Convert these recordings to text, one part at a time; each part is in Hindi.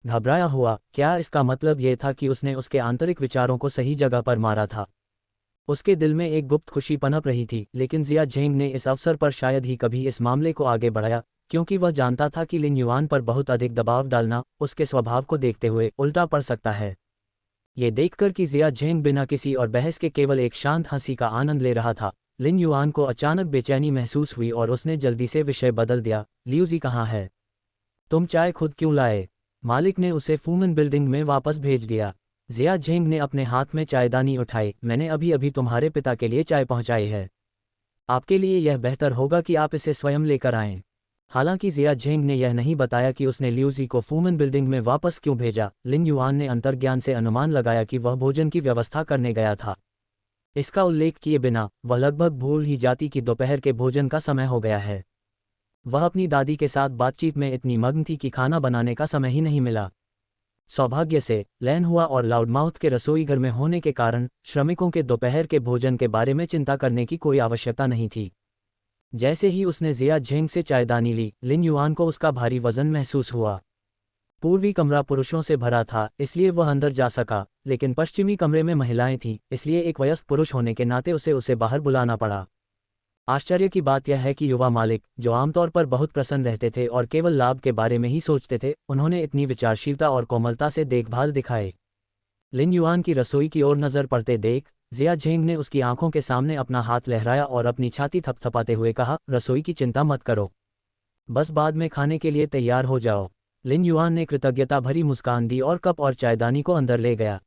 घबराया हुआ। क्या इसका मतलब ये था कि उसने उसके आंतरिक विचारों को सही जगह पर मारा था? उसके दिल में एक गुप्त खुशी पनप रही थी, लेकिन जिया झेंग ने इस अवसर पर शायद ही कभी इस मामले को आगे बढ़ाया, क्योंकि वह जानता था कि लिन युआन पर बहुत अधिक दबाव डालना उसके स्वभाव को देखते हुए उल्टा पड़ सकता है। ये देखकर कि जिया झेंग बिना किसी और बहस के केवल एक शांत हंसी का आनंद ले रहा था, लिन युआन को अचानक बेचैनी महसूस हुई और उसने जल्दी से विषय बदल दिया। लियूजी कहाँ है? तुम चाय खुद क्यों लाए? मालिक ने उसे फूमन बिल्डिंग में वापस भेज दिया। जिया झेंग ने अपने हाथ में चायदानी उठाई। मैंने अभी अभी तुम्हारे पिता के लिए चाय पहुंचाई है। आपके लिए यह बेहतर होगा कि आप इसे स्वयं लेकर आएं। हालांकि जिया झेंग ने यह नहीं बताया कि उसने लियूजी को फूमन बिल्डिंग में वापस क्यों भेजा। लिन युआन ने अंतर्ज्ञान से अनुमान लगाया कि वह भोजन की व्यवस्था करने गया था। इसका उल्लेख किए बिना वह लगभग भूल ही जाती कि दोपहर के भोजन का समय हो गया है। वह अपनी दादी के साथ बातचीत में इतनी मग्न थी कि खाना बनाने का समय ही नहीं मिला। सौभाग्य से लैन हुआ और लाउडमाउथ के रसोई घर में होने के कारण श्रमिकों के दोपहर के भोजन के बारे में चिंता करने की कोई आवश्यकता नहीं थी। जैसे ही उसने जिया झेंग से चायदानी ली, लिन युआन को उसका भारी वजन महसूस हुआ। पूर्वी कमरा पुरुषों से भरा था, इसलिए वह अंदर जा सका, लेकिन पश्चिमी कमरे में महिलाएं थीं, इसलिए एक वयस्क पुरुष होने के नाते उसे बाहर बुलाना पड़ा। आश्चर्य की बात यह है कि युवा मालिक, जो आमतौर पर बहुत प्रसन्न रहते थे और केवल लाभ के बारे में ही सोचते थे, उन्होंने इतनी विचारशीलता और कोमलता से देखभाल दिखाए। लिन युआन की रसोई की ओर नजर पड़ते देख जिया झेंग ने उसकी आंखों के सामने अपना हाथ लहराया और अपनी छाती थपथपाते हुए कहा, रसोई की चिंता मत करो, बस बाद में खाने के लिए तैयार हो जाओ। लिन युआन ने कृतज्ञता भरी मुस्कान दी और कप और चायदानी को अंदर ले गया।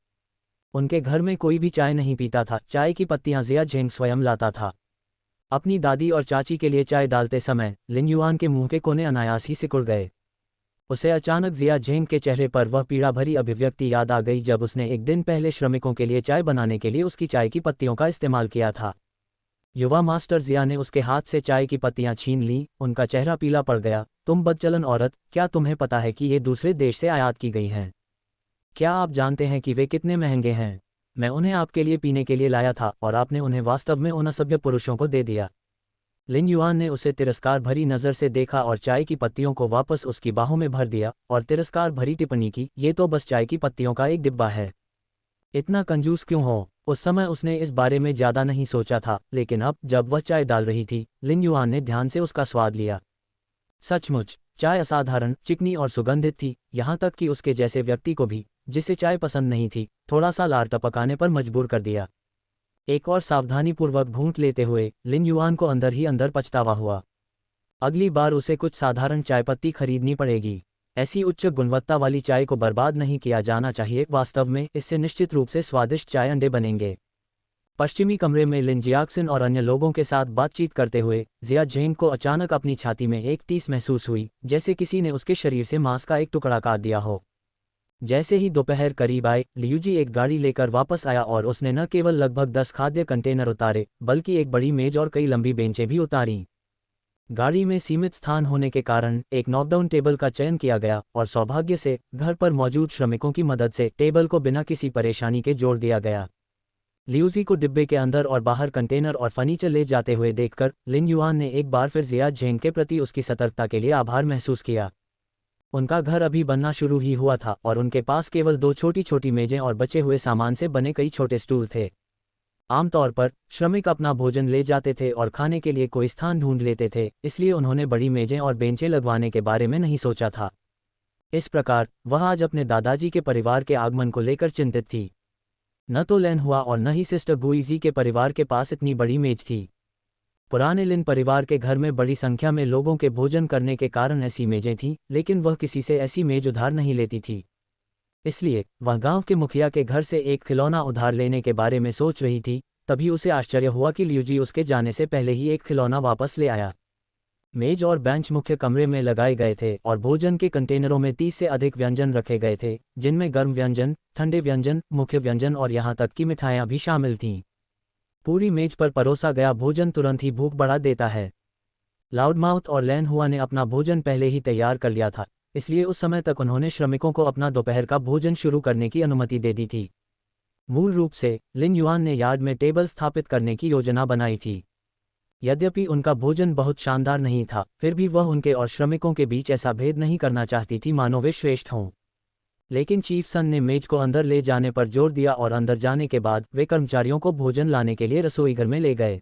उनके घर में कोई भी चाय नहीं पीता था। चाय की पत्तियां जिया झेंग स्वयं लाता था। अपनी दादी और चाची के लिए चाय डालते समय लिन युआन के मुंह के कोने अनायास ही सिकुड़ गए। उसे अचानक जिया झेंग के चेहरे पर वह पीड़ा भरी अभिव्यक्ति याद आ गई जब उसने एक दिन पहले श्रमिकों के लिए चाय बनाने के लिए उसकी चाय की पत्तियों का इस्तेमाल किया था। युवा मास्टर जिया ने उसके हाथ से चाय की पत्तियां छीन ली। उनका चेहरा पीला पड़ गया। तुम बदचलन औरत, क्या तुम्हें पता है कि ये दूसरे देश से आयात की गई हैं? क्या आप जानते हैं कि वे कितने महंगे हैं? मैं उन्हें आपके लिए पीने के लिए लाया था और आपने उन्हें वास्तव में उन असभ्य पुरुषों को दे दिया। लिन युआन ने उसे तिरस्कार भरी नज़र से देखा और चाय की पत्तियों को वापस उसकी बाहों में भर दिया और तिरस्कार भरी टिप्पणी की, ये तो बस चाय की पत्तियों का एक डिब्बा है। इतना कंजूस क्यों हो? उस समय उसने इस बारे में ज़्यादा नहीं सोचा था, लेकिन अब जब वह चाय डाल रही थी, लिन युआन ने ध्यान से उसका स्वाद लिया। सचमुच चाय असाधारण चिकनी और सुगंधित थी, यहाँ तक कि उसके जैसे व्यक्ति को भी, जिसे चाय पसंद नहीं थी, थोड़ा सा लार टपकाने पर मजबूर कर दिया। एक और सावधानीपूर्वक घूंट लेते हुए लिन युआन को अंदर ही अंदर पछतावा हुआ। अगली बार उसे कुछ साधारण चायपत्ती खरीदनी पड़ेगी। ऐसी उच्च गुणवत्ता वाली चाय को बर्बाद नहीं किया जाना चाहिए। वास्तव में इससे निश्चित रूप से स्वादिष्ट चाय अंडे बनेंगे। पश्चिमी कमरे में लिन जियाक्सन और अन्य लोगों के साथ बातचीत करते हुए जिया झेंग को अचानक अपनी छाती में एक टीस महसूस हुई, जैसे किसी ने उसके शरीर से मांस का एक टुकड़ा काट दिया हो। जैसे ही दोपहर करीब आए, लियूजी एक गाड़ी लेकर वापस आया और उसने न केवल लगभग 10 खाद्य कंटेनर उतारे, बल्कि एक बड़ी मेज और कई लंबी बेंचें भी उतारीं। गाड़ी में सीमित स्थान होने के कारण एक नॉकडाउन टेबल का चयन किया गया और सौभाग्य से घर पर मौजूद श्रमिकों की मदद से टेबल को बिना किसी परेशानी के जोड़ दिया गया। लियूजी को डिब्बे के अंदर और बाहर कंटेनर और फर्नीचर ले जाते हुए देखकर लिन युआन ने एक बार फिर जिया झेंग के प्रति उसकी सतर्कता के लिए आभार महसूस किया। उनका घर अभी बनना शुरू ही हुआ था और उनके पास केवल 2 छोटी छोटी मेजें और बचे हुए सामान से बने कई छोटे स्टूल थे। आमतौर पर श्रमिक अपना भोजन ले जाते थे और खाने के लिए कोई स्थान ढूंढ लेते थे, इसलिए उन्होंने बड़ी मेजें और बेंचें लगवाने के बारे में नहीं सोचा था। इस प्रकार वह आज अपने दादाजी के परिवार के आगमन को लेकर चिंतित थी। न तो लैन हुआ और न ही सिस्टर गुइजी के परिवार के पास इतनी बड़ी मेज थी। पुराने लिन परिवार के घर में बड़ी संख्या में लोगों के भोजन करने के कारण ऐसी मेजें थीं, लेकिन वह किसी से ऐसी मेज उधार नहीं लेती थी। इसलिए वह गांव के मुखिया के घर से एक खिलौना उधार लेने के बारे में सोच रही थी। तभी उसे आश्चर्य हुआ कि लियूजी उसके जाने से पहले ही एक खिलौना वापस ले आया। मेज और बेंच मुख्य कमरे में लगाए गए थे और भोजन के कंटेनरों में 30 से अधिक व्यंजन रखे गए थे, जिनमें गर्म व्यंजन, ठंडे व्यंजन, मुख्य व्यंजन और यहाँ तक कि मिठाइयाँ भी शामिल थीं। पूरी मेज पर परोसा गया भोजन तुरंत ही भूख बढ़ा देता है। लाउडमाउथ और लैन हुआ ने अपना भोजन पहले ही तैयार कर लिया था, इसलिए उस समय तक उन्होंने श्रमिकों को अपना दोपहर का भोजन शुरू करने की अनुमति दे दी थी। मूल रूप से लिन युआन ने यार्ड में टेबल स्थापित करने की योजना बनाई थी। यद्यपि उनका भोजन बहुत शानदार नहीं था, फिर भी वह उनके और श्रमिकों के बीच ऐसा भेद नहीं करना चाहती थी मानो वे श्रेष्ठ हों। लेकिन चीफ सन ने मेज को अंदर ले जाने पर जोर दिया और अंदर जाने के बाद वे कर्मचारियों को भोजन लाने के लिए रसोई घर में ले गए।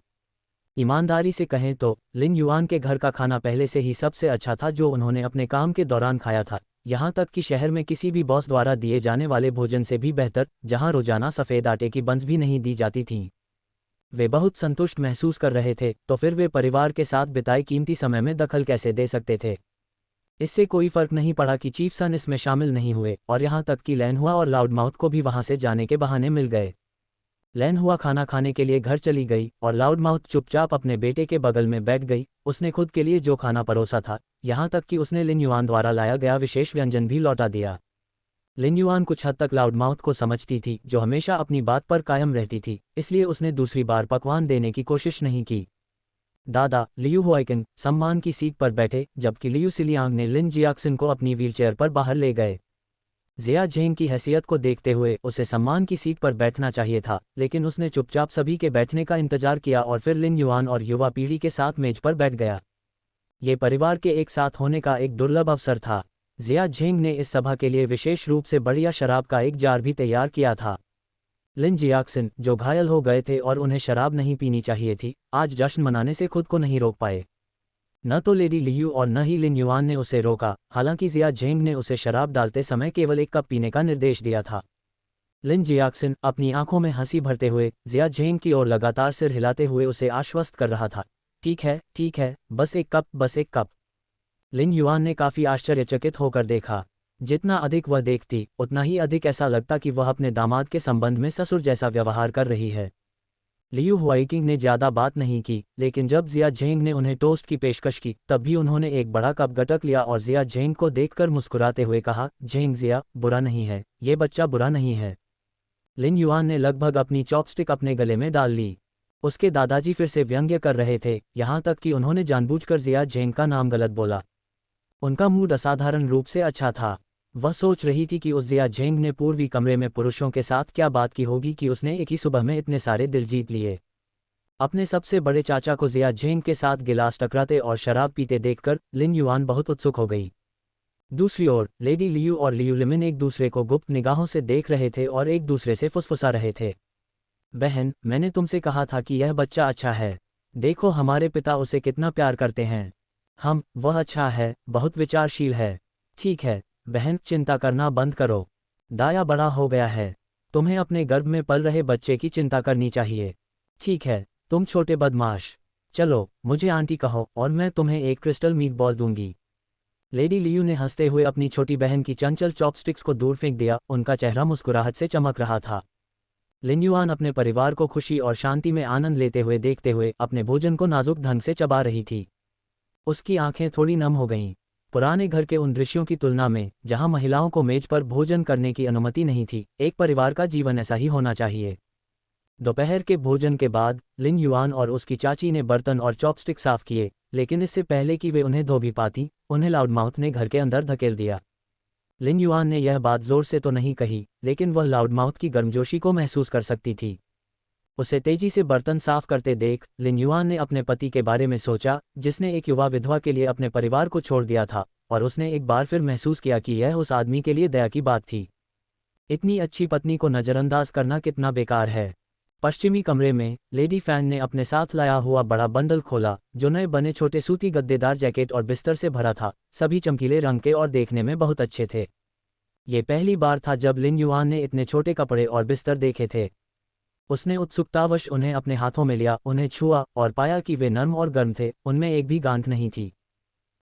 ईमानदारी से कहें तो लिन युआन के घर का खाना पहले से ही सबसे अच्छा था जो उन्होंने अपने काम के दौरान खाया था, यहाँ तक कि शहर में किसी भी बॉस द्वारा दिए जाने वाले भोजन से भी बेहतर, जहाँ रोजाना सफ़ेद आटे की बंस भी नहीं दी जाती थीं। वे बहुत संतुष्ट महसूस कर रहे थे, तो फिर वे परिवार के साथ बिताए कीमती समय में दखल कैसे दे सकते थे। इससे कोई फर्क नहीं पड़ा कि चीफ सन इसमें शामिल नहीं हुए, और यहाँ तक कि लैनहुआ और लाउडमाउथ को भी वहाँ से जाने के बहाने मिल गए। लैनहुआ खाना खाने के लिए घर चली गई और लाउडमाउथ चुपचाप अपने बेटे के बगल में बैठ गई। उसने खुद के लिए जो खाना परोसा था, यहाँ तक कि उसने लिन युआन द्वारा लाया गया विशेष व्यंजन भी लौटा दिया। लिन युआन कुछ हद तक लाउडमाउथ को समझती थी, जो हमेशा अपनी बात पर कायम रहती थी, इसलिए उसने दूसरी बार पकवान देने की कोशिश नहीं की। दादा लियू हुआइकिन सम्मान की सीट पर बैठे, जबकि लियू सिलियांग ने लिन जियाक्सिन को अपनी व्हीलचेयर पर बाहर ले गए। जिया झेंग की हैसियत को देखते हुए उसे सम्मान की सीट पर बैठना चाहिए था, लेकिन उसने चुपचाप सभी के बैठने का इंतजार किया और फिर लिन युआन और युवा पीढ़ी के साथ मेज पर बैठ गया। ये परिवार के एक साथ होने का एक दुर्लभ अवसर था। जिया झेंग ने इस सभा के लिए विशेष रूप से बढ़िया शराब का एक जार भी तैयार किया था। लिन जियाक्सिन, जो घायल हो गए थे और उन्हें शराब नहीं पीनी चाहिए थी, आज जश्न मनाने से खुद को नहीं रोक पाए। न तो लेडी लियू और न ही लिन युआन ने उसे रोका, हालांकि जिया झेंग ने उसे शराब डालते समय केवल एक कप पीने का निर्देश दिया था। लिन जियाक्सिन अपनी आंखों में हंसी भरते हुए जिया झेंग की ओर लगातार सिर हिलाते हुए उसे आश्वस्त कर रहा था, ठीक है, बस एक कप, बस एक कप। लिन युआन ने काफी आश्चर्यचकित होकर देखा। जितना अधिक वह देखती, उतना ही अधिक ऐसा लगता कि वह अपने दामाद के संबंध में ससुर जैसा व्यवहार कर रही है। लियू हुआइकिंग ने ज्यादा बात नहीं की, लेकिन जब जिया झेंग ने उन्हें टोस्ट की पेशकश की, तब भी उन्होंने एक बड़ा कप गटक लिया और जिया झेंग को देखकर मुस्कुराते हुए कहा, झेंग जिया, बुरा नहीं है, ये बच्चा बुरा नहीं है। लिन युआन ने लगभग अपनी चॉपस्टिक अपने गले में डाल ली। उसके दादाजी फिर से व्यंग्य कर रहे थे, यहाँ तक कि उन्होंने जानबूझकर जिया झेंग का नाम गलत बोला। उनका मूड असाधारण रूप से अच्छा था। वह सोच रही थी कि उस जिया झेंग ने पूर्वी कमरे में पुरुषों के साथ क्या बात की होगी कि उसने एक ही सुबह में इतने सारे दिल जीत लिए। अपने सबसे बड़े चाचा को जिया झेंग के साथ गिलास टकराते और शराब पीते देखकर लिन युआन बहुत उत्सुक हो गई। दूसरी ओर लेडी लियू और लियू लिमिन एक दूसरे को गुप्त निगाहों से देख रहे थे और एक दूसरे से फुसफुसा रहे थे। बहन, मैंने तुमसे कहा था कि यह बच्चा अच्छा है। देखो हमारे पिता उसे कितना प्यार करते हैं। वह अच्छा है, बहुत विचारशील है। ठीक है बहन, चिंता करना बंद करो। दाया बड़ा हो गया है। तुम्हें अपने गर्भ में पल रहे बच्चे की चिंता करनी चाहिए। ठीक है, तुम छोटे बदमाश। चलो, मुझे आंटी कहो और मैं तुम्हें एक क्रिस्टल मीट बॉल दूंगी। लेडी लियू ने हंसते हुए अपनी छोटी बहन की चंचल चॉपस्टिक्स को दूर फेंक दिया। उनका चेहरा मुस्कुराहट से चमक रहा था। लिन युआन अपने परिवार को खुशी और शांति में आनंद लेते हुए देखते हुए अपने भोजन को नाजुक ढंग से चबा रही थी। उसकी आंखें थोड़ी नम हो गईं। पुराने घर के उन दृश्यों की तुलना में, जहां महिलाओं को मेज पर भोजन करने की अनुमति नहीं थी, एक परिवार का जीवन ऐसा ही होना चाहिए। दोपहर के भोजन के बाद लिन युआन और उसकी चाची ने बर्तन और चॉपस्टिक साफ किए, लेकिन इससे पहले कि वे उन्हें धो भी पाती, उन्हें लाउडमाउथ ने घर के अंदर धकेल दिया। लिन युआन ने यह बात जोर से तो नहीं कही, लेकिन वह लाउडमाउथ की गर्मजोशी को महसूस कर सकती थी। उसे तेजी से बर्तन साफ करते देख लिन युआन ने अपने पति के बारे में सोचा, जिसने एक युवा विधवा के लिए अपने परिवार को छोड़ दिया था, और उसने एक बार फिर महसूस किया कि यह उस आदमी के लिए दया की बात थी। इतनी अच्छी पत्नी को नज़रअंदाज करना कितना बेकार है। पश्चिमी कमरे में लेडी फैन ने अपने साथ लाया हुआ बड़ा बंडल खोला, जो नए बने छोटे सूती गद्देदार जैकेट और बिस्तर से भरा था। सभी चमकीले रंग के और देखने में बहुत अच्छे थे। ये पहली बार था जब लिन युआन ने इतने छोटे कपड़े और बिस्तर देखे थे। उसने उत्सुकतावश उन्हें अपने हाथों में लिया, उन्हें छुआ और पाया कि वे नर्म और गर्म थे, उनमें एक भी गांठ नहीं थी।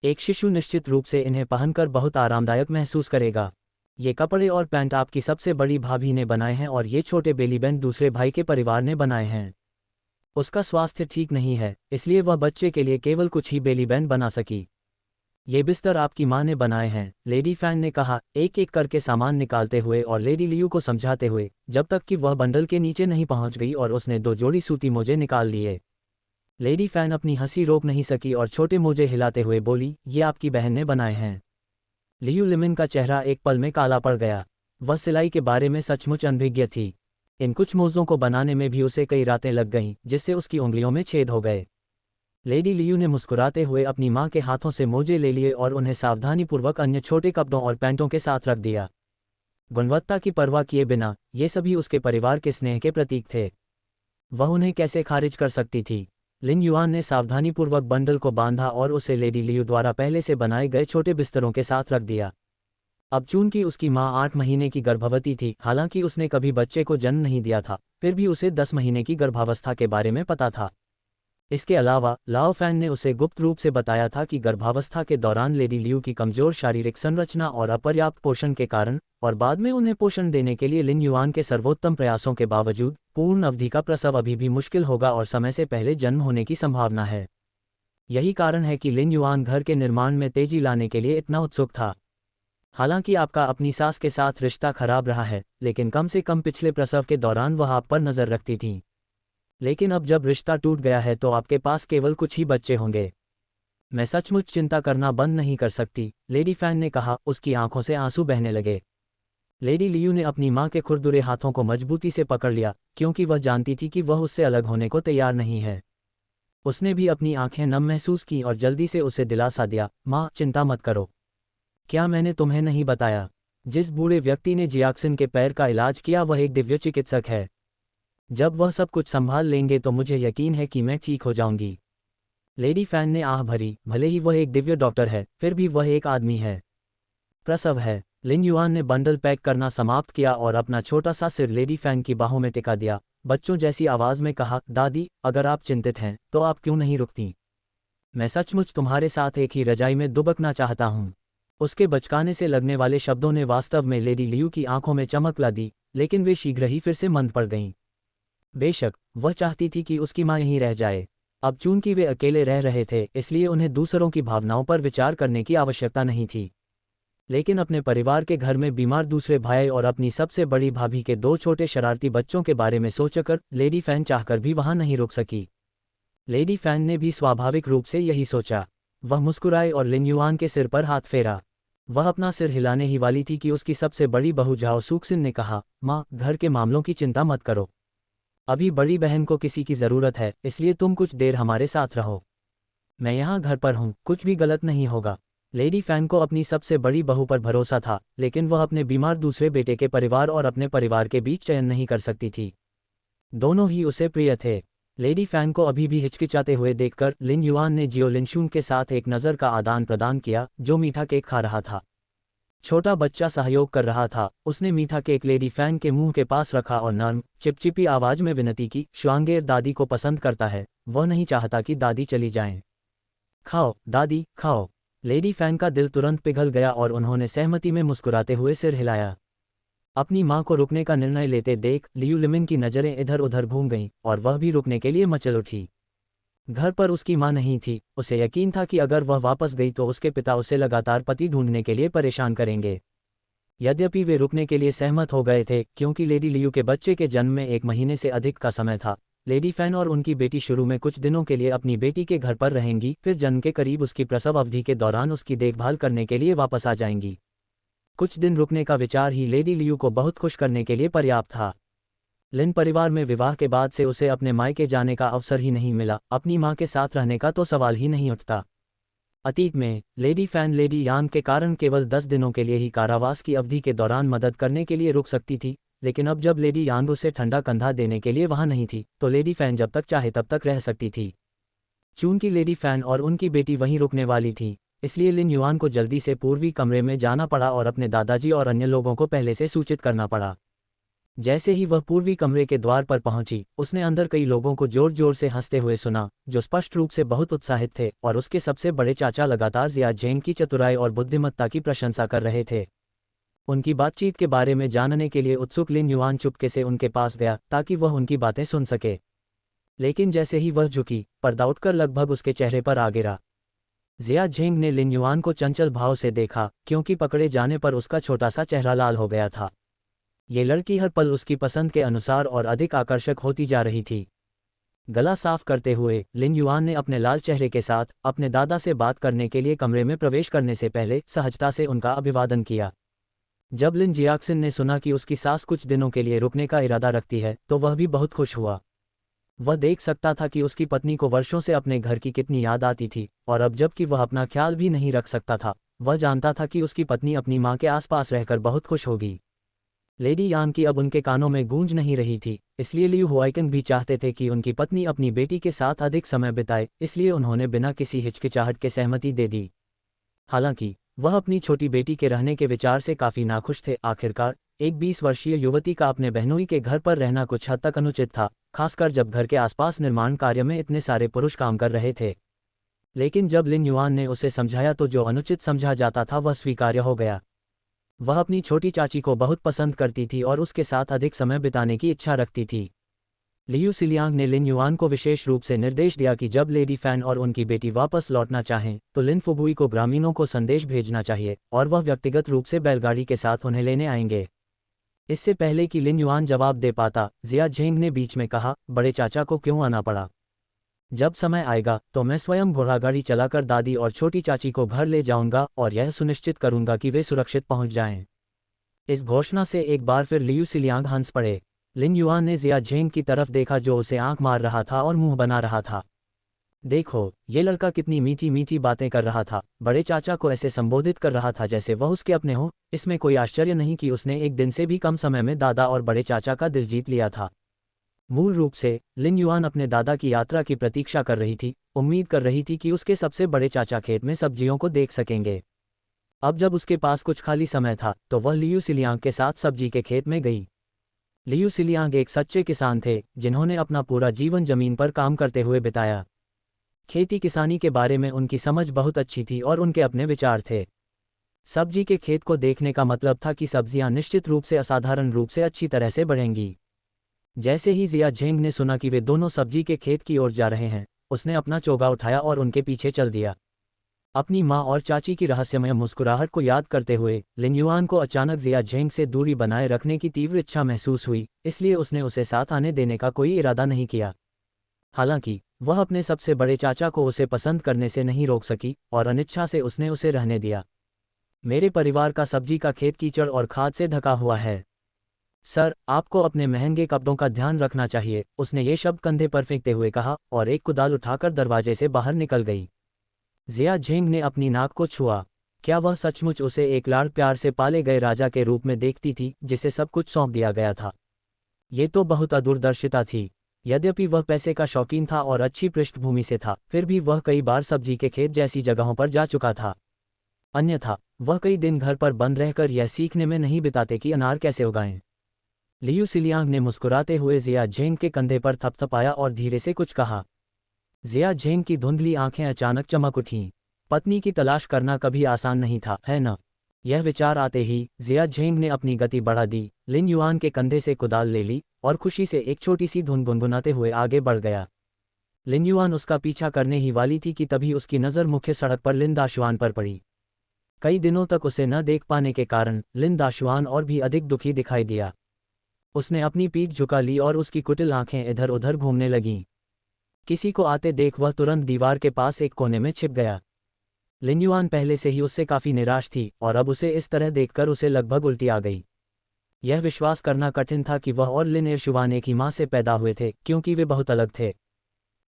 एक शिशु निश्चित रूप से इन्हें पहनकर बहुत आरामदायक महसूस करेगा। ये कपड़े और पैंट आपकी सबसे बड़ी भाभी ने बनाए हैं और ये छोटे बेलीबैंड दूसरे भाई के परिवार ने बनाए हैं। उसका स्वास्थ्य ठीक नहीं है, इसलिए वह बच्चे के लिए केवल कुछ ही बेलीबैंड बना सकी। ये बिस्तर आपकी माँ ने बनाए हैं, लेडी फैन ने कहा, एक एक करके सामान निकालते हुए और लेडी लियू को समझाते हुए, जब तक कि वह बंडल के नीचे नहीं पहुंच गई और उसने 2 जोड़ी सूती मोजे निकाल लिए। लेडी फैन अपनी हंसी रोक नहीं सकी और छोटे मोजे हिलाते हुए बोली, ये आपकी बहन ने बनाए हैं। लियू लिमिन का चेहरा एक पल में काला पड़ गया। वह सिलाई के बारे में सचमुच अनभिज्ञ थी। इन कुछ मोज़ों को बनाने में भी उसे कई रातें लग गईं, जिससे उसकी उंगलियों में छेद हो गए। लेडी लियू ने मुस्कुराते हुए अपनी माँ के हाथों से मोजे ले लिए और उन्हें सावधानीपूर्वक अन्य छोटे कपड़ों और पैंटों के साथ रख दिया। गुणवत्ता की परवाह किए बिना, ये सभी उसके परिवार के स्नेह के प्रतीक थे। वह उन्हें कैसे खारिज कर सकती थी? लिन युआन ने सावधानीपूर्वक बंडल को बांधा और उसे लेडी लियू द्वारा पहले से बनाए गए छोटे बिस्तरों के साथ रख दिया। अब चूंकि उसकी मां 8 महीने की गर्भवती थी, हालांकि उसने कभी बच्चे को जन्म नहीं दिया था, फिर भी उसे 10 महीने की गर्भावस्था के बारे में पता था। इसके अलावा लाओ फैन ने उसे गुप्त रूप से बताया था कि गर्भावस्था के दौरान लेडी लियू की कमजोर शारीरिक संरचना और अपर्याप्त पोषण के कारण, और बाद में उन्हें पोषण देने के लिए लिन युआन के सर्वोत्तम प्रयासों के बावजूद, पूर्ण अवधि का प्रसव अभी भी मुश्किल होगा और समय से पहले जन्म होने की संभावना है। यही कारण है कि लिन युआन घर के निर्माण में तेजी लाने के लिए इतना उत्सुक था। हालांकि आपका अपनी सास के साथ रिश्ता खराब रहा है, लेकिन कम से कम पिछले प्रसव के दौरान वह आप पर नजर रखती थी। लेकिन अब जब रिश्ता टूट गया है तो आपके पास केवल कुछ ही बच्चे होंगे। मैं सचमुच चिंता करना बंद नहीं कर सकती, लेडी फैन ने कहा, उसकी आंखों से आंसू बहने लगे। लेडी लियू ने अपनी मां के खुरदुरे हाथों को मजबूती से पकड़ लिया, क्योंकि वह जानती थी कि वह उससे अलग होने को तैयार नहीं है। उसने भी अपनी आंखें नम महसूस की और जल्दी से उसे दिलासा दिया, मां, चिंता मत करो। क्या मैंने तुम्हें नहीं बताया? जिस बूढ़े व्यक्ति ने जियाक्सिन के पैर का इलाज किया वह एक दिव्य चिकित्सक है। जब वह सब कुछ संभाल लेंगे तो मुझे यकीन है कि मैं ठीक हो जाऊंगी। लेडी फैन ने आह भरी, भले ही वह एक दिव्य डॉक्टर है, फिर भी वह एक आदमी है। प्रसव है। लिन युआन ने बंडल पैक करना समाप्त किया और अपना छोटा सा सिर लेडी फैन की बाहों में टिका दिया, बच्चों जैसी आवाज में कहा, दादी, अगर आप चिंतित हैं तो आप क्यों नहीं रुकती? मैं सचमुच तुम्हारे साथ एक ही रजाई में दुबकना चाहता हूँ। उसके बचकाने से लगने वाले शब्दों ने वास्तव में लेडी लियू की आंखों में चमक ला दी, लेकिन वे शीघ्र ही फिर से मंद पड़ गईं। बेशक वह चाहती थी कि उसकी मां यहीं रह जाए। अब चूंकि वे अकेले रह रहे थे, इसलिए उन्हें दूसरों की भावनाओं पर विचार करने की आवश्यकता नहीं थी। लेकिन अपने परिवार के घर में बीमार दूसरे भाई और अपनी सबसे बड़ी भाभी के 2 छोटे शरारती बच्चों के बारे में सोचकर लेडी फैन चाहकर भी वहां नहीं रुक सकी। लेडी फैन ने भी स्वाभाविक रूप से यही सोचा। वह मुस्कुराई और लिन युआन के सिर पर हाथ फेरा। वह अपना सिर हिलाने ही वाली थी कि उसकी सबसे बड़ी बहू झाओ सूक्सिन ने कहा, माँ, घर के मामलों की चिंता मत करो। अभी बड़ी बहन को किसी की ज़रूरत है, इसलिए तुम कुछ देर हमारे साथ रहो। मैं यहाँ घर पर हूँ, कुछ भी गलत नहीं होगा। लेडी फैन को अपनी सबसे बड़ी बहू पर भरोसा था, लेकिन वह अपने बीमार दूसरे बेटे के परिवार और अपने परिवार के बीच चयन नहीं कर सकती थी। दोनों ही उसे प्रिय थे। लेडी फैन को अभी भी हिचकिचाते हुए देखकर लिन युआन ने जियो लिनशुन के साथ एक नज़र का आदान प्रदान किया, जो मीठा केक खा रहा था। छोटा बच्चा सहयोग कर रहा था। उसने मीठा केक लेडी फैन के मुंह के पास रखा और नर्म, चिपचिपी आवाज में विनती की, श्वांगेर दादी को पसंद करता है, वह नहीं चाहता कि दादी चली जाएं। खाओ दादी, खाओ। लेडी फैन का दिल तुरंत पिघल गया और उन्होंने सहमति में मुस्कुराते हुए सिर हिलाया। अपनी मां को रुकने का निर्णय लेते देख लियू लिमिन की नज़रें इधर उधर घूम गईं और वह भी रुकने के लिए मचल उठी। घर पर उसकी मां नहीं थी। उसे यकीन था कि अगर वह वापस गई तो उसके पिता उसे लगातार पति ढूंढने के लिए परेशान करेंगे। यद्यपि वे रुकने के लिए सहमत हो गए थे, क्योंकि लेडी लियू के बच्चे के जन्म में 1 महीने से अधिक का समय था। लेडी फैन और उनकी बेटी शुरू में कुछ दिनों के लिए अपनी बेटी के घर पर रहेंगी, फिर जन्म के करीब उसकी प्रसव अवधि के दौरान उसकी देखभाल करने के लिए वापस आ जाएंगी। कुछ दिन रुकने का विचार ही लेडी लियू को बहुत खुश करने के लिए पर्याप्त था। लिन परिवार में विवाह के बाद से उसे अपने मायके जाने का अवसर ही नहीं मिला, अपनी मां के साथ रहने का तो सवाल ही नहीं उठता। अतीत में लेडी फैन लेडी यांग के कारण केवल 10 दिनों के लिए ही कारावास की अवधि के दौरान मदद करने के लिए रुक सकती थी, लेकिन अब जब लेडी यांग उसे ठंडा कंधा देने के लिए वहां नहीं थी, तो लेडी फैन जब तक चाहे तब तक रह सकती थी। चूंकि लेडी फैन और उनकी बेटी वहीं रुकने वाली थी, इसलिए लिन युआन को जल्दी से पूर्वी कमरे में जाना पड़ा और अपने दादाजी और अन्य लोगों को पहले से सूचित करना पड़ा। जैसे ही वह पूर्वी कमरे के द्वार पर पहुंची, उसने अंदर कई लोगों को जोर जोर से हंसते हुए सुना, जो स्पष्ट रूप से बहुत उत्साहित थे, और उसके सबसे बड़े चाचा लगातार जिया झेंग की चतुराई और बुद्धिमत्ता की प्रशंसा कर रहे थे। उनकी बातचीत के बारे में जानने के लिए उत्सुक लिन युआन चुपके से उनके पास गया ताकि वह उनकी बातें सुन सके। लेकिन जैसे ही वह झुकी, पर्दा उठकर लगभग उसके चेहरे पर आ गिरा। जिया झेंग ने लिन युआन को चंचल भाव से देखा, क्योंकि पकड़े जाने पर उसका छोटा सा चेहरा लाल हो गया था। ये लड़की हर पल उसकी पसंद के अनुसार और अधिक आकर्षक होती जा रही थी। गला साफ करते हुए लिन युआन ने अपने लाल चेहरे के साथ अपने दादा से बात करने के लिए कमरे में प्रवेश करने से पहले सहजता से उनका अभिवादन किया। जब लिन जियाक्सिन ने सुना कि उसकी सास कुछ दिनों के लिए रुकने का इरादा रखती है, तो वह भी बहुत खुश हुआ। वह देख सकता था कि उसकी पत्नी को वर्षों से अपने घर की कितनी याद आती थी, और अब जबकि वह अपना ख्याल भी नहीं रख सकता था, वह जानता था कि उसकी पत्नी अपनी मां के आसपास रहकर बहुत खुश होगी। लेडी यान की अब उनके कानों में गूंज नहीं रही थी, इसलिए लियू हुआइकिंग भी चाहते थे कि उनकी पत्नी अपनी बेटी के साथ अधिक समय बिताए, इसलिए उन्होंने बिना किसी हिचकिचाहट के सहमति दे दी। हालांकि वह अपनी छोटी बेटी के रहने के विचार से काफ़ी नाखुश थे। आखिरकार एक 20 वर्षीय युवती का अपने बहनोई के घर पर रहना कुछ हद तक अनुचित था, खासकर जब घर के आसपास निर्माण कार्य में इतने सारे पुरुष काम कर रहे थे। लेकिन जब लिन युआन ने उसे समझाया तो जो अनुचित समझा जाता था वह स्वीकार्य हो गया। वह अपनी छोटी चाची को बहुत पसंद करती थी और उसके साथ अधिक समय बिताने की इच्छा रखती थी। लियू सिलियांग ने लिन युआन को विशेष रूप से निर्देश दिया कि जब लेडी फैन और उनकी बेटी वापस लौटना चाहें तो लिन फुबुई को ग्रामीणों को संदेश भेजना चाहिए और वह व्यक्तिगत रूप से बैलगाड़ी के साथ उन्हें लेने आएंगे। इससे पहले कि लिन युआन जवाब दे पाता, जिया झेंग ने बीच में कहा, बड़े चाचा को क्यों आना पड़ा? जब समय आएगा तो मैं स्वयं घोड़ागाड़ी चलाकर दादी और छोटी चाची को घर ले जाऊंगा और यह सुनिश्चित करूंगा कि वे सुरक्षित पहुंच जाएं। इस घोषणा से एक बार फिर लियू सिलियांग हंस पड़े। लिन युआन ने जिया झेंग की तरफ देखा जो उसे आंख मार रहा था और मुंह बना रहा था। देखो, ये लड़का कितनी मीठी मीठी बातें कर रहा था, बड़े चाचा को ऐसे संबोधित कर रहा था जैसे वह उसके अपने हो। इसमें कोई आश्चर्य नहीं कि उसने एक दिन से भी कम समय में दादा और बड़े चाचा का दिल जीत लिया था। मूल रूप से लिन युआन अपने दादा की यात्रा की प्रतीक्षा कर रही थी, उम्मीद कर रही थी कि उसके सबसे बड़े चाचा खेत में सब्जियों को देख सकेंगे। अब जब उसके पास कुछ खाली समय था तो वह लियू सिलियांग के साथ सब्जी के खेत में गई। लियू सिलियांग एक सच्चे किसान थे जिन्होंने अपना पूरा जीवन जमीन पर काम करते हुए बिताया। खेती किसानी के बारे में उनकी समझ बहुत अच्छी थी और उनके अपने विचार थे। सब्जी के खेत को देखने का मतलब था कि सब्जियां निश्चित रूप से असाधारण रूप से अच्छी तरह से बढ़ेंगी। जैसे ही जिया झेंग ने सुना कि वे दोनों सब्जी के खेत की ओर जा रहे हैं, उसने अपना चोगा उठाया और उनके पीछे चल दिया। अपनी माँ और चाची की रहस्यमय मुस्कुराहट को याद करते हुए लिन युआन को अचानक जिया झेंग से दूरी बनाए रखने की तीव्र इच्छा महसूस हुई, इसलिए उसने उसे साथ आने देने का कोई इरादा नहीं किया। हालांकि वह अपने सबसे बड़े चाचा को उसे पसंद करने से नहीं रोक सकी और अनिच्छा से उसने उसे रहने दिया। मेरे परिवार का सब्जी का खेत कीचड़ और खाद से ढका हुआ है। सर, आपको अपने महंगे कपड़ों का ध्यान रखना चाहिए, उसने ये शब्द कंधे पर फेंकते हुए कहा और एक कुदाल उठाकर दरवाजे से बाहर निकल गई। जिया झेंग ने अपनी नाक को छुआ। क्या वह सचमुच उसे एक लाड़ प्यार से पाले गए राजा के रूप में देखती थी जिसे सब कुछ सौंप दिया गया था? ये तो बहुत अदूरदर्शिता थी। यद्यपि वह पैसे का शौकीन था और अच्छी पृष्ठभूमि से था, फिर भी वह कई बार सब्जी के खेत जैसी जगहों पर जा चुका था। अन्यथा वह कई दिन घर पर बंद रहकर यह सीखने में नहीं बिताते कि अनार कैसे उगाएं। लियू सिलियांग ने मुस्कुराते हुए जिया झेंग के कंधे पर थपथपाया और धीरे से कुछ कहा। जिया झेंग की धुंधली आंखें अचानक चमक उठीं। पत्नी की तलाश करना कभी आसान नहीं था, है न? यह विचार आते ही जिया झेंग ने अपनी गति बढ़ा दी, लिन युआन के कंधे से कुदाल ले ली और खुशी से एक छोटी सी धुन गुनगुनाते हुए आगे बढ़ गया। लिन युआन उसका पीछा करने ही वाली थी कि तभी उसकी नज़र मुख्य सड़क पर लिन दाशुआन पर पड़ी। कई दिनों तक उसे न देख पाने के कारण लिन दाशुआन और भी अधिक दुखी दिखाई दिया। उसने अपनी पीठ झुका ली और उसकी कुटिल आंखें इधर उधर घूमने लगीं। किसी को आते देख वह तुरंत दीवार के पास एक कोने में छिप गया। लिन युआन पहले से ही उससे काफ़ी निराश थी और अब उसे इस तरह देखकर उसे लगभग उल्टी आ गई। यह विश्वास करना कठिन था कि वह और लिन एरशुआन एक ही माँ से पैदा हुए थे, क्योंकि वे बहुत अलग थे।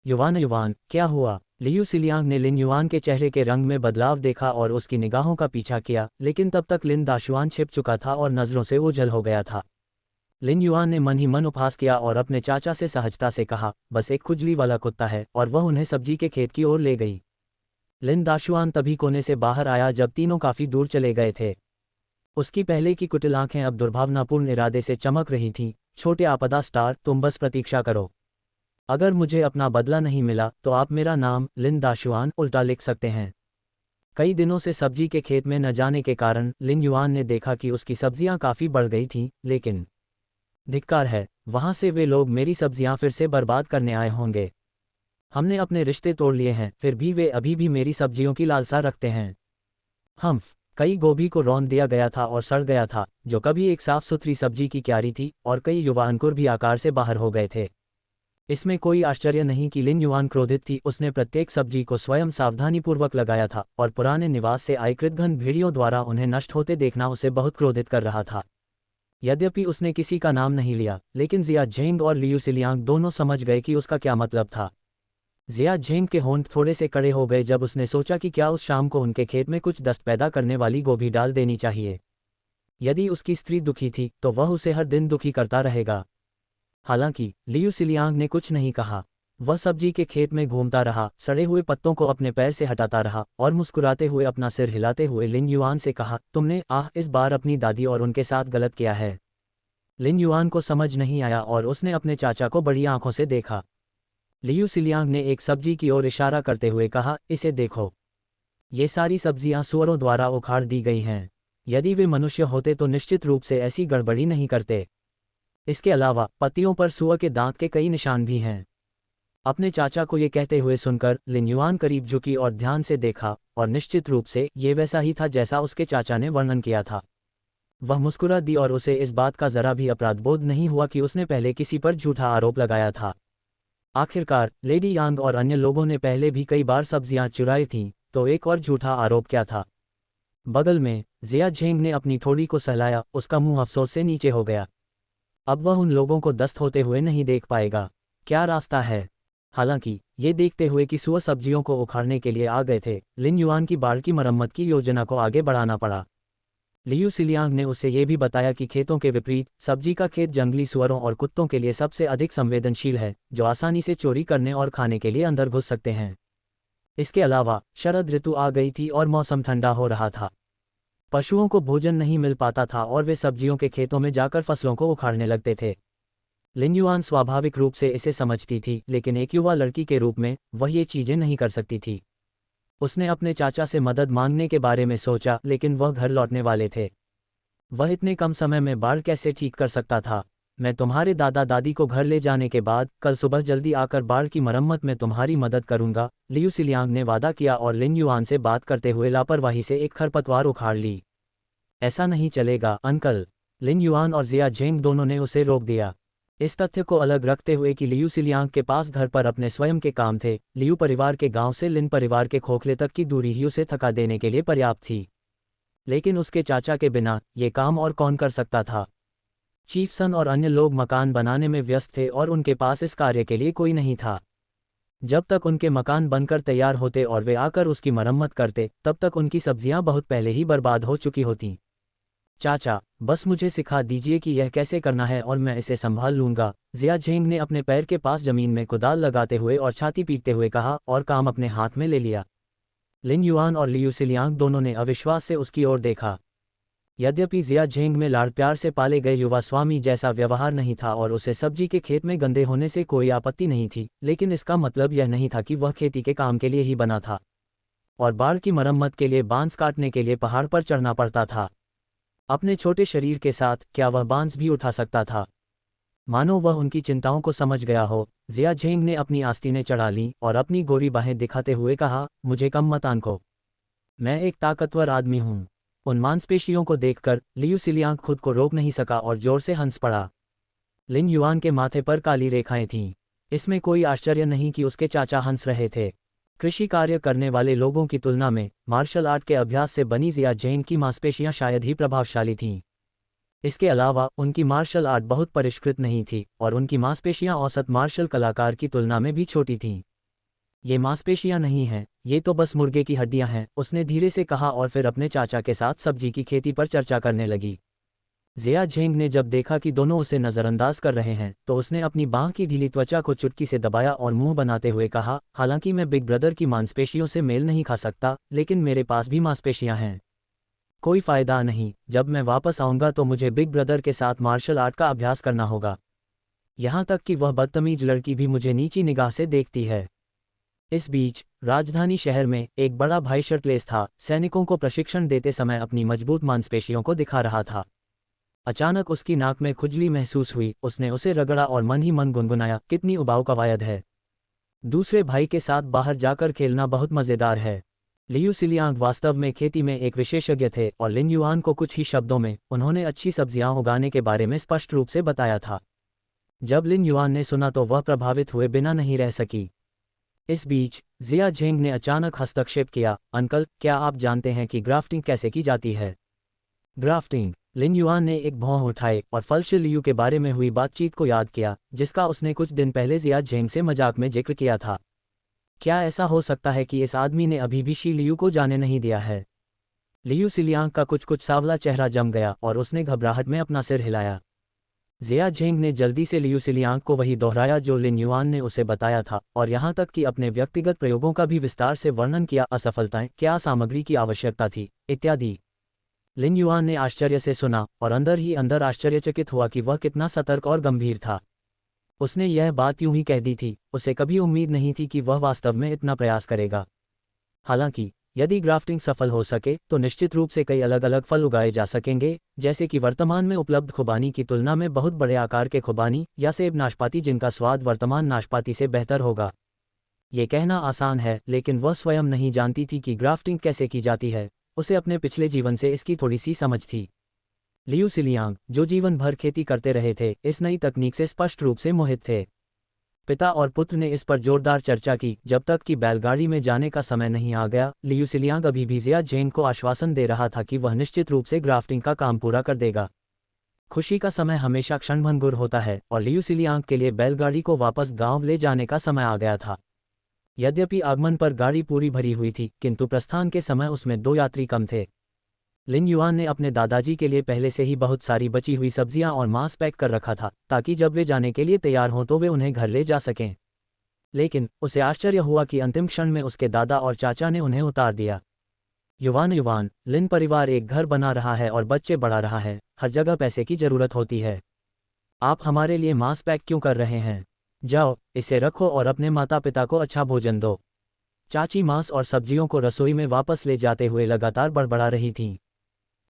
युवान युवान, क्या हुआ? लियू सिलियांग ने लिन युआन के चेहरे के रंग में बदलाव देखा और उसकी निगाहों का पीछा किया, लेकिन तब तक लिन दाशुआन छिप चुका था और नज़रों से ओझल हो गया था। लिन युआन ने मन ही मन उपहास किया और अपने चाचा से सहजता से कहा, बस एक खुजली वाला कुत्ता है, और वह उन्हें सब्जी के खेत की ओर ले गई। लिन दाशुआन तभी कोने से बाहर आया जब तीनों काफ़ी दूर चले गए थे। उसकी पहले की कुटिल आंखें अब दुर्भावनापूर्ण इरादे से चमक रही थीं। छोटे आपदा स्टार, तुम बस प्रतीक्षा करो। अगर मुझे अपना बदला नहीं मिला तो आप मेरा नाम लिन दाशुआन उल्टा लिख सकते हैं। कई दिनों से सब्जी के खेत में न जाने के कारण लिन युआन ने देखा कि उसकी सब्जियां काफ़ी बढ़ गई थीं, लेकिन धिक्कार है, वहां से वे लोग मेरी सब्जियां फिर से बर्बाद करने आए होंगे। हमने अपने रिश्ते तोड़ लिए हैं, फिर भी वे अभी भी मेरी सब्जियों की लालसा रखते हैं। कई गोभी को रौंद दिया गया था और सड़ गया था, जो कभी एक साफ सुथरी सब्जी की क्यारी थी, और कई युवा अंकुर भी आकार से बाहर हो गए थे। इसमें कोई आश्चर्य नहीं कि लिन युआन क्रोधित थी। उसने प्रत्येक सब्जी को स्वयं सावधानीपूर्वक लगाया था और पुराने निवास से आए कृतघ्न भेड़ियों द्वारा उन्हें नष्ट होते देखना उसे बहुत क्रोधित कर रहा था। यद्यपि उसने किसी का नाम नहीं लिया, लेकिन जिया झेंग और लियू सिलियांग दोनों समझ गए कि उसका क्या मतलब था। जिया झेंग के होंठ थोड़े से कड़े हो गए जब उसने सोचा कि क्या उस शाम को उनके खेत में कुछ दस्त पैदा करने वाली गोभी डाल देनी चाहिए। यदि उसकी स्त्री दुखी थी तो वह उसे हर दिन दुखी करता रहेगा। हालांकि लियू सिलियांग ने कुछ नहीं कहा। वह सब्जी के खेत में घूमता रहा, सड़े हुए पत्तों को अपने पैर से हटाता रहा और मुस्कुराते हुए अपना सिर हिलाते हुए लिन युआन से कहा, तुमने इस बार अपनी दादी और उनके साथ गलत किया है। लिन युआन को समझ नहीं आया और उसने अपने चाचा को बड़ी आंखों से देखा। लियू सिलियांग ने एक सब्जी की ओर इशारा करते हुए कहा, इसे देखो। ये सारी सब्जियां सुअरों द्वारा उखाड़ दी गई हैं। यदि वे मनुष्य होते तो निश्चित रूप से ऐसी गड़बड़ी नहीं करते। इसके अलावा पत्तियों पर सुअर के दांत के कई निशान भी हैं। अपने चाचा को ये कहते हुए सुनकर लिन युआन करीब झुकी और ध्यान से देखा, और निश्चित रूप से ये वैसा ही था जैसा उसके चाचा ने वर्णन किया था। वह मुस्कुरा दी और उसे इस बात का जरा भी अपराधबोध नहीं हुआ कि उसने पहले किसी पर झूठा आरोप लगाया था। आखिरकार लेडी यांग और अन्य लोगों ने पहले भी कई बार सब्जियां चुराई थीं, तो एक और झूठा आरोप क्या था। बगल में जिया झेंग ने अपनी ठोड़ी को सहलाया, उसका मुंह अफसोस से नीचे हो गया। अब वह उन लोगों को दस्त होते हुए नहीं देख पाएगा। क्या रास्ता है। हालांकि ये देखते हुए कि सुअर सब्जियों को उखाड़ने के लिए आ गए थे, लिन युआन की बाड़ की मरम्मत की योजना को आगे बढ़ाना पड़ा। लियू सिलियांग ने उसे ये भी बताया कि खेतों के विपरीत सब्जी का खेत जंगली सुअरों और कुत्तों के लिए सबसे अधिक संवेदनशील है, जो आसानी से चोरी करने और खाने के लिए अंदर घुस सकते हैं। इसके अलावा शरद ऋतु आ गई थी और मौसम ठंडा हो रहा था। पशुओं को भोजन नहीं मिल पाता था और वे सब्जियों के खेतों में जाकर फसलों को उखाड़ने लगते थे। लिन युआन स्वाभाविक रूप से इसे समझती थी, लेकिन एक युवा लड़की के रूप में वह ये चीजें नहीं कर सकती थी। उसने अपने चाचा से मदद मांगने के बारे में सोचा, लेकिन वह घर लौटने वाले थे। वह इतने कम समय में बाढ़ कैसे ठीक कर सकता था। मैं तुम्हारे दादा दादी को घर ले जाने के बाद कल सुबह जल्दी आकर बाढ़ की मरम्मत में तुम्हारी मदद करूंगा, लियू सिलियांग ने वादा किया और लिन युआन से बात करते हुए लापरवाही से एक खरपतवार उखाड़ ली। ऐसा नहीं चलेगा अंकल। लिन युआन और जिया झेंग दोनों ने उसे रोक दिया। इस तथ्य को अलग रखते हुए कि लियू सिलियांग के पास घर पर अपने स्वयं के काम थे, लियू परिवार के गांव से लिन परिवार के खोखले तक की दूरी ही उसे थका देने के लिए पर्याप्त थी। लेकिन उसके चाचा के बिना ये काम और कौन कर सकता था। चीफ सन और अन्य लोग मकान बनाने में व्यस्त थे और उनके पास इस कार्य के लिए कोई नहीं था। जब तक उनके मकान बनकर तैयार होते और वे आकर उसकी मरम्मत करते, तब तक उनकी सब्जियां बहुत पहले ही बर्बाद हो चुकी होतीं। चाचा, बस मुझे सिखा दीजिए कि यह कैसे करना है और मैं इसे संभाल लूंगा, जिया झेंग ने अपने पैर के पास जमीन में कुदाल लगाते हुए और छाती पीटते हुए कहा और काम अपने हाथ में ले लिया। लिन युआन और लियू सिलियांग दोनों ने अविश्वास से उसकी ओर देखा। यद्यपि जिया झेंग में लाड़ प्यार से पाले गए युवा स्वामी जैसा व्यवहार नहीं था और उसे सब्जी के खेत में गंदे होने से कोई आपत्ति नहीं थी, लेकिन इसका मतलब यह नहीं था कि वह खेती के काम के लिए ही बना था और बाढ़ की मरम्मत के लिए बांस काटने के लिए पहाड़ पर चढ़ना पड़ता था। अपने छोटे शरीर के साथ क्या वह बांस भी उठा सकता था। मानो वह उनकी चिंताओं को समझ गया हो, जिया झेंग ने अपनी आस्तीनें चढ़ा लीं और अपनी गोरी बाहें दिखाते हुए कहा, मुझे कम मत आंको, मैं एक ताकतवर आदमी हूँ। उन मांसपेशियों को देखकर लियू सिलियांग खुद को रोक नहीं सका और जोर से हंस पड़ा। लिन युआन के माथे पर काली रेखाएं थीं। इसमें कोई आश्चर्य नहीं कि उसके चाचा हंस रहे थे। कृषि कार्य करने वाले लोगों की तुलना में मार्शल आर्ट के अभ्यास से बनी जिया झेंग की मांसपेशियां शायद ही प्रभावशाली थीं। इसके अलावा उनकी मार्शल आर्ट बहुत परिष्कृत नहीं थी और उनकी मांसपेशियां औसत मार्शल कलाकार की तुलना में भी छोटी थीं। ये मांसपेशियां नहीं हैं, ये तो बस मुर्गे की हड्डियां हैं, उसने धीरे से कहा और फिर अपने चाचा के साथ सब्जी की खेती पर चर्चा करने लगी। जिया झेंग ने जब देखा कि दोनों उसे नज़रअंदाज कर रहे हैं, तो उसने अपनी बांह की ढीली त्वचा को चुटकी से दबाया और मुंह बनाते हुए कहा, हालांकि मैं बिग ब्रदर की मांसपेशियों से मेल नहीं खा सकता, लेकिन मेरे पास भी मांसपेशियां हैं। कोई फायदा नहीं, जब मैं वापस आऊंगा तो मुझे बिग ब्रदर के साथ मार्शल आर्ट का अभ्यास करना होगा। यहाँ तक कि वह बदतमीज लड़की भी मुझे नीची निगाह से देखती है। इस बीच राजधानी शहर में एक बड़ा भाई शर्टलेस था, सैनिकों को प्रशिक्षण देते समय अपनी मजबूत मांसपेशियों को दिखा रहा था। अचानक उसकी नाक में खुजली महसूस हुई, उसने उसे रगड़ा और मन ही मन गुनगुनाया, कितनी उबाऊ कवायद है। दूसरे भाई के साथ बाहर जाकर खेलना बहुत मज़ेदार है। लियू सिलियांग वास्तव में खेती में एक विशेषज्ञ थे और लिन युआन को कुछ ही शब्दों में उन्होंने अच्छी सब्जियां उगाने के बारे में स्पष्ट रूप से बताया था। जब लिन युआन ने सुना तो वह प्रभावित हुए बिना नहीं रह सकी। इस बीच जिया झेंग ने अचानक हस्तक्षेप किया, अंकल, क्या आप जानते हैं कि ग्राफ्टिंग कैसे की जाती है? ग्राफ्टिंग। लिन युआन ने एक भौं उठाए और फलशी लियू के बारे में हुई बातचीत को याद किया, जिसका उसने कुछ दिन पहले जिया झेंग से मजाक में जिक्र किया था। क्या ऐसा हो सकता है कि इस आदमी ने अभी भी शी लियू को जाने नहीं दिया है? लियू सिलियांग का कुछ कुछ सांवला चेहरा जम गया और उसने घबराहट में अपना सिर हिलाया। जिया झेंग ने जल्दी से लियू सिलियांग को वही दोहराया जो लिन युआन ने उसे बताया था, और यहाँ तक कि अपने व्यक्तिगत प्रयोगों का भी विस्तार से वर्णन किया, असफलताएं, क्या सामग्री की आवश्यकता थी, इत्यादि। लिन युआन ने आश्चर्य से सुना और अंदर ही अंदर आश्चर्यचकित हुआ कि वह कितना सतर्क और गंभीर था। उसने यह बात यूं ही कह दी थी, उसे कभी उम्मीद नहीं थी कि वह वास्तव में इतना प्रयास करेगा। हालांकि यदि ग्राफ्टिंग सफल हो सके तो निश्चित रूप से कई अलग अलग फल उगाए जा सकेंगे, जैसे कि वर्तमान में उपलब्ध खुबानी की तुलना में बहुत बड़े आकार के खुबानी या सेब नाशपाती जिनका स्वाद वर्तमान नाशपाती से बेहतर होगा। ये कहना आसान है, लेकिन वह स्वयं नहीं जानती थी कि ग्राफ्टिंग कैसे की जाती है। उसे अपने पिछले जीवन से इसकी थोड़ी सी समझ थी। लियू सिलियांग, जो जीवन भर खेती करते रहे थे, इस नई तकनीक से स्पष्ट रूप से मोहित थे। पिता और पुत्र ने इस पर जोरदार चर्चा की जब तक कि बैलगाड़ी में जाने का समय नहीं आ गया। लियू सिलियांग अभी भी जिया झेंग को आश्वासन दे रहा था कि वह निश्चित रूप से ग्राफ्टिंग का काम पूरा कर देगा। खुशी का समय हमेशा क्षणभंगुर होता है और लियू सिलियांग के लिए बैलगाड़ी को वापस गांव ले जाने का समय आ गया था। यद्यपि आगमन पर गाड़ी पूरी भरी हुई थी, किंतु प्रस्थान के समय उसमें 2 यात्री कम थे। लिन युआन ने अपने दादाजी के लिए पहले से ही बहुत सारी बची हुई सब्जियां और मांस पैक कर रखा था, ताकि जब वे जाने के लिए तैयार हों तो वे उन्हें घर ले जा सकें। लेकिन उसे आश्चर्य हुआ कि अंतिम क्षण में उसके दादा और चाचा ने उन्हें उतार दिया। युवान, लिन परिवार एक घर बना रहा है और बच्चे बढ़ा रहा है, हर जगह पैसे की जरूरत होती है। आप हमारे लिए मांस पैक क्यों कर रहे हैं? जाओ, इसे रखो और अपने माता पिता को अच्छा भोजन दो। चाची मांस और सब्जियों को रसोई में वापस ले जाते हुए लगातार बड़बड़ा रही थीं।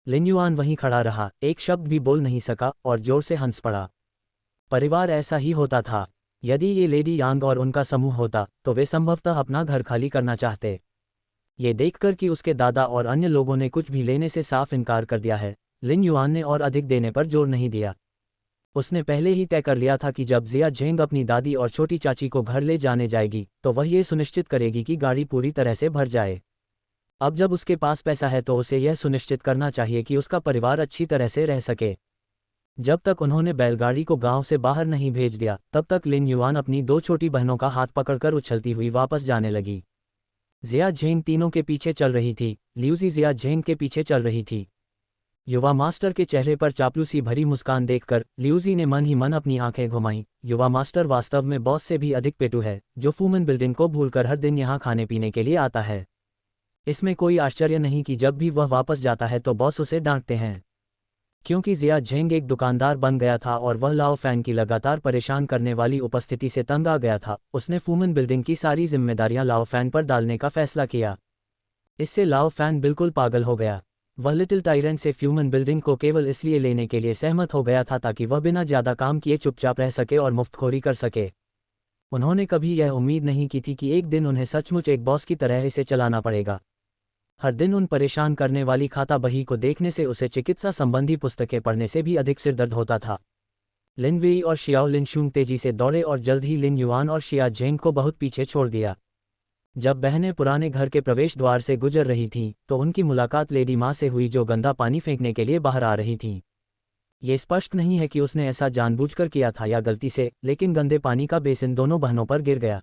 लिन युआन वहीं खड़ा रहा, एक शब्द भी बोल नहीं सका और जोर से हंस पड़ा। परिवार ऐसा ही होता था। यदि ये लेडी यांग और उनका समूह होता तो वे संभवतः अपना घर खाली करना चाहते। ये देखकर कि उसके दादा और अन्य लोगों ने कुछ भी लेने से साफ इनकार कर दिया है, लिन युआन ने और अधिक देने पर जोर नहीं दिया। उसने पहले ही तय कर लिया था कि जब जिया झेंग अपनी दादी और छोटी चाची को घर ले जाने जाएगी तो वह ये सुनिश्चित करेगी कि गाड़ी पूरी तरह से भर जाए। अब जब उसके पास पैसा है तो उसे यह सुनिश्चित करना चाहिए कि उसका परिवार अच्छी तरह से रह सके। जब तक उन्होंने बैलगाड़ी को गांव से बाहर नहीं भेज दिया, तब तक लिन युआन अपनी 2 छोटी बहनों का हाथ पकड़कर उछलती हुई वापस जाने लगी। जिया झेंग तीनों के पीछे चल रही थी। लियूजी जिया झेंग के पीछे चल रही थी। युवा मास्टर के चेहरे पर चापलूसी भरी मुस्कान देखकर लियूजी ने मन ही मन अपनी आंखें घुमाईं। युवा मास्टर वास्तव में बॉस से भी अधिक पेटू है, जो फूमन बिल्डिंग को भूलकर हर दिन यहाँ खाने पीने के लिए आता है। इसमें कोई आश्चर्य नहीं कि जब भी वह वापस जाता है तो बॉस उसे डांटते हैं। क्योंकि जिया झेंग एक दुकानदार बन गया था और वह लाओ फैन की लगातार परेशान करने वाली उपस्थिति से तंग आ गया था, उसने फूमन बिल्डिंग की सारी जिम्मेदारियां लाओ फैन पर डालने का फैसला किया। इससे लाओ फैन बिल्कुल पागल हो गया। वह लिटिल टायरेंट से फ्यूमन बिल्डिंग को केवल इसलिए लेने के लिए सहमत हो गया था ताकि वह बिना ज्यादा काम किए चुपचाप रह सके और मुफ्तखोरी कर सके। उन्होंने कभी यह उम्मीद नहीं की थी कि एक दिन उन्हें सचमुच एक बॉस की तरह इसे चलाना पड़ेगा। हर दिन उन परेशान करने वाली खाता बही को देखने से उसे चिकित्सा संबंधी पुस्तकें पढ़ने से भी अधिक सिरदर्द होता था। लिन वी और शियाओ लिनशुंग तेजी से दौड़े और जल्द ही लिन युआन और शिया झेंग को बहुत पीछे छोड़ दिया। जब बहनें पुराने घर के प्रवेश द्वार से गुजर रही थीं, तो उनकी मुलाकात लेडी माँ से हुई, जो गंदा पानी फेंकने के लिए बाहर आ रही थीं। ये स्पष्ट नहीं है कि उसने ऐसा जानबूझकर किया था या गलती से, लेकिन गंदे पानी का बेसिन दोनों बहनों पर गिर गया।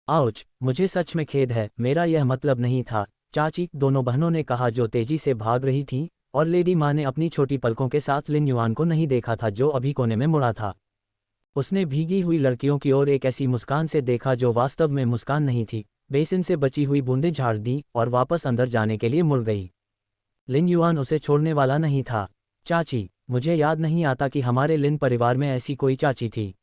आउच, मुझे सच में खेद है, मेरा यह मतलब नहीं था, चाची, दोनों बहनों ने कहा जो तेजी से भाग रही थीं, और लेडी माँ ने अपनी छोटी पलकों के साथ लिन युआन को नहीं देखा था जो अभी कोने में मुड़ा था। उसने भीगी हुई लड़कियों की ओर एक ऐसी मुस्कान से देखा जो वास्तव में मुस्कान नहीं थी, बेसिन से बची हुई बूंदें झाड़ दी और वापस अंदर जाने के लिए मुड़ गई। लिन युआन उसे छोड़ने वाला नहीं था। चाची, मुझे याद नहीं आता कि हमारे लिन परिवार में ऐसी कोई चाची थी।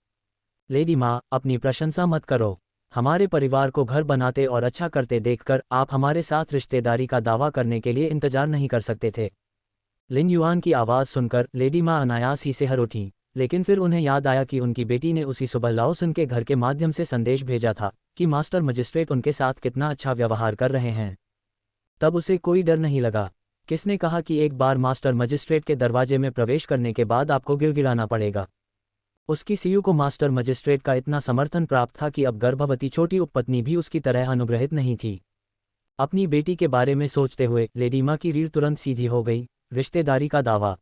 लेडी माँ, अपनी प्रशंसा मत करो। हमारे परिवार को घर बनाते और अच्छा करते देखकर आप हमारे साथ रिश्तेदारी का दावा करने के लिए इंतजार नहीं कर सकते थे। लिन युआन की आवाज़ सुनकर लेडी माँ अनायास ही से हर उठी, लेकिन फिर उन्हें याद आया कि उनकी बेटी ने उसी सुबह लाओसन के घर के माध्यम से संदेश भेजा था कि मास्टर मजिस्ट्रेट उनके साथ कितना अच्छा व्यवहार कर रहे हैं। तब उसे कोई डर नहीं लगा। किसने कहा कि एक बार मास्टर मजिस्ट्रेट के दरवाजे में प्रवेश करने के बाद आपको गिड़गिड़ाना पड़ेगा? उसकी सीयू को मास्टर मजिस्ट्रेट का इतना समर्थन प्राप्त था कि अब गर्भवती छोटी उपपत्नी भी उसकी तरह अनुग्रहित नहीं थी। अपनी बेटी के बारे में सोचते हुए लेडी माँ की रीढ़ तुरंत सीधी हो गई। रिश्तेदारी का दावा?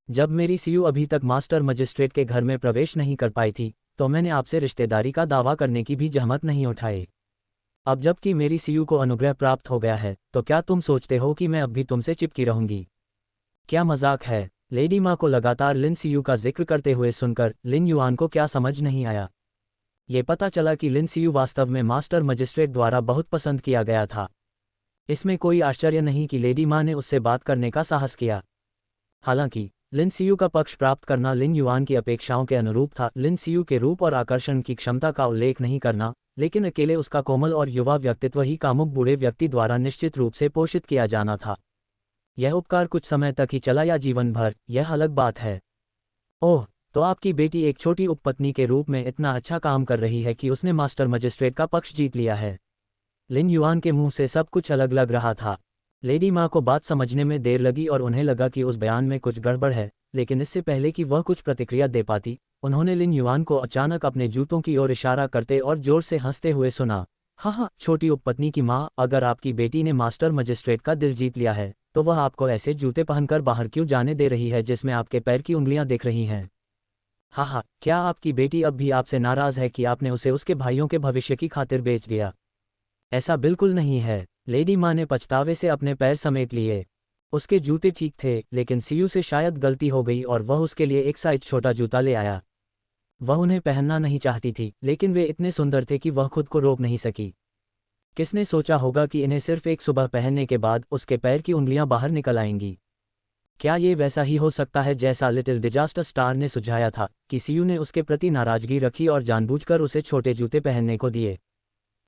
जब मेरी सीयू अभी तक मास्टर मजिस्ट्रेट के घर में प्रवेश नहीं कर पाई थी, तो मैंने आपसे रिश्तेदारी का दावा करने की भी जहमत नहीं उठाई। अब जबकि मेरी सीयू को अनुग्रह प्राप्त हो गया है, तो क्या तुम सोचते हो कि मैं अब भी तुमसे चिपकी रहूंगी? क्या मजाक है? लेडी माँ को लगातार लिन सीयू का जिक्र करते हुए सुनकर लिन युआन को क्या समझ नहीं आया। ये पता चला कि लिन सीयू वास्तव में मास्टर मजिस्ट्रेट द्वारा बहुत पसंद किया गया था। इसमें कोई आश्चर्य नहीं कि लेडी माँ ने उससे बात करने का साहस किया। हालांकि लिन सीयू का पक्ष प्राप्त करना लिन युआन की अपेक्षाओं के अनुरूप था। लिन सीयू के रूप और आकर्षण की क्षमता का उल्लेख नहीं करना, लेकिन अकेले उसका कोमल और युवा व्यक्तित्व ही कामुक बूढ़े व्यक्ति द्वारा निश्चित रूप से पोषित किया जाना था। यह उपकार कुछ समय तक ही चला या जीवन भर, यह अलग बात है। ओह, तो आपकी बेटी एक छोटी उपपत्नी के रूप में इतना अच्छा काम कर रही है कि उसने मास्टर मजिस्ट्रेट का पक्ष जीत लिया है। लिन युआन के मुंह से सब कुछ अलग लग रहा था। लेडी माँ को बात समझने में देर लगी और उन्हें लगा कि उस बयान में कुछ गड़बड़ है, लेकिन इससे पहले कि वह कुछ प्रतिक्रिया दे पाती, उन्होंने लिन युआन को अचानक अपने जूतों की ओर इशारा करते और जोर से हंसते हुए सुना। हाँ, छोटी उपपत्नी की माँ, अगर आपकी बेटी ने मास्टर मजिस्ट्रेट का दिल जीत लिया है, तो वह आपको ऐसे जूते पहनकर बाहर क्यों जाने दे रही है जिसमें आपके पैर की उंगलियां दिख रही हैं? हाँ, क्या आपकी बेटी अब भी आपसे नाराज है कि आपने उसे उसके भाइयों के भविष्य की खातिर बेच दिया? ऐसा बिल्कुल नहीं है। लेडी माँ ने पछतावे से अपने पैर समेट लिए। उसके जूते ठीक थे, लेकिन सीयू से शायद गलती हो गई और वह उसके लिए एक साइज छोटा जूता ले आया। वह उन्हें पहनना नहीं चाहती थी, लेकिन वे इतने सुंदर थे कि वह खुद को रोक नहीं सकी। किसने सोचा होगा कि इन्हें सिर्फ एक सुबह पहनने के बाद उसके पैर की उंगलियां बाहर निकल आएंगी? क्या ये वैसा ही हो सकता है जैसा लिटिल डिजास्टर स्टार ने सुझाया था कि सीयू ने उसके प्रति नाराजगी रखी और जानबूझकर उसे छोटे जूते पहनने को दिए?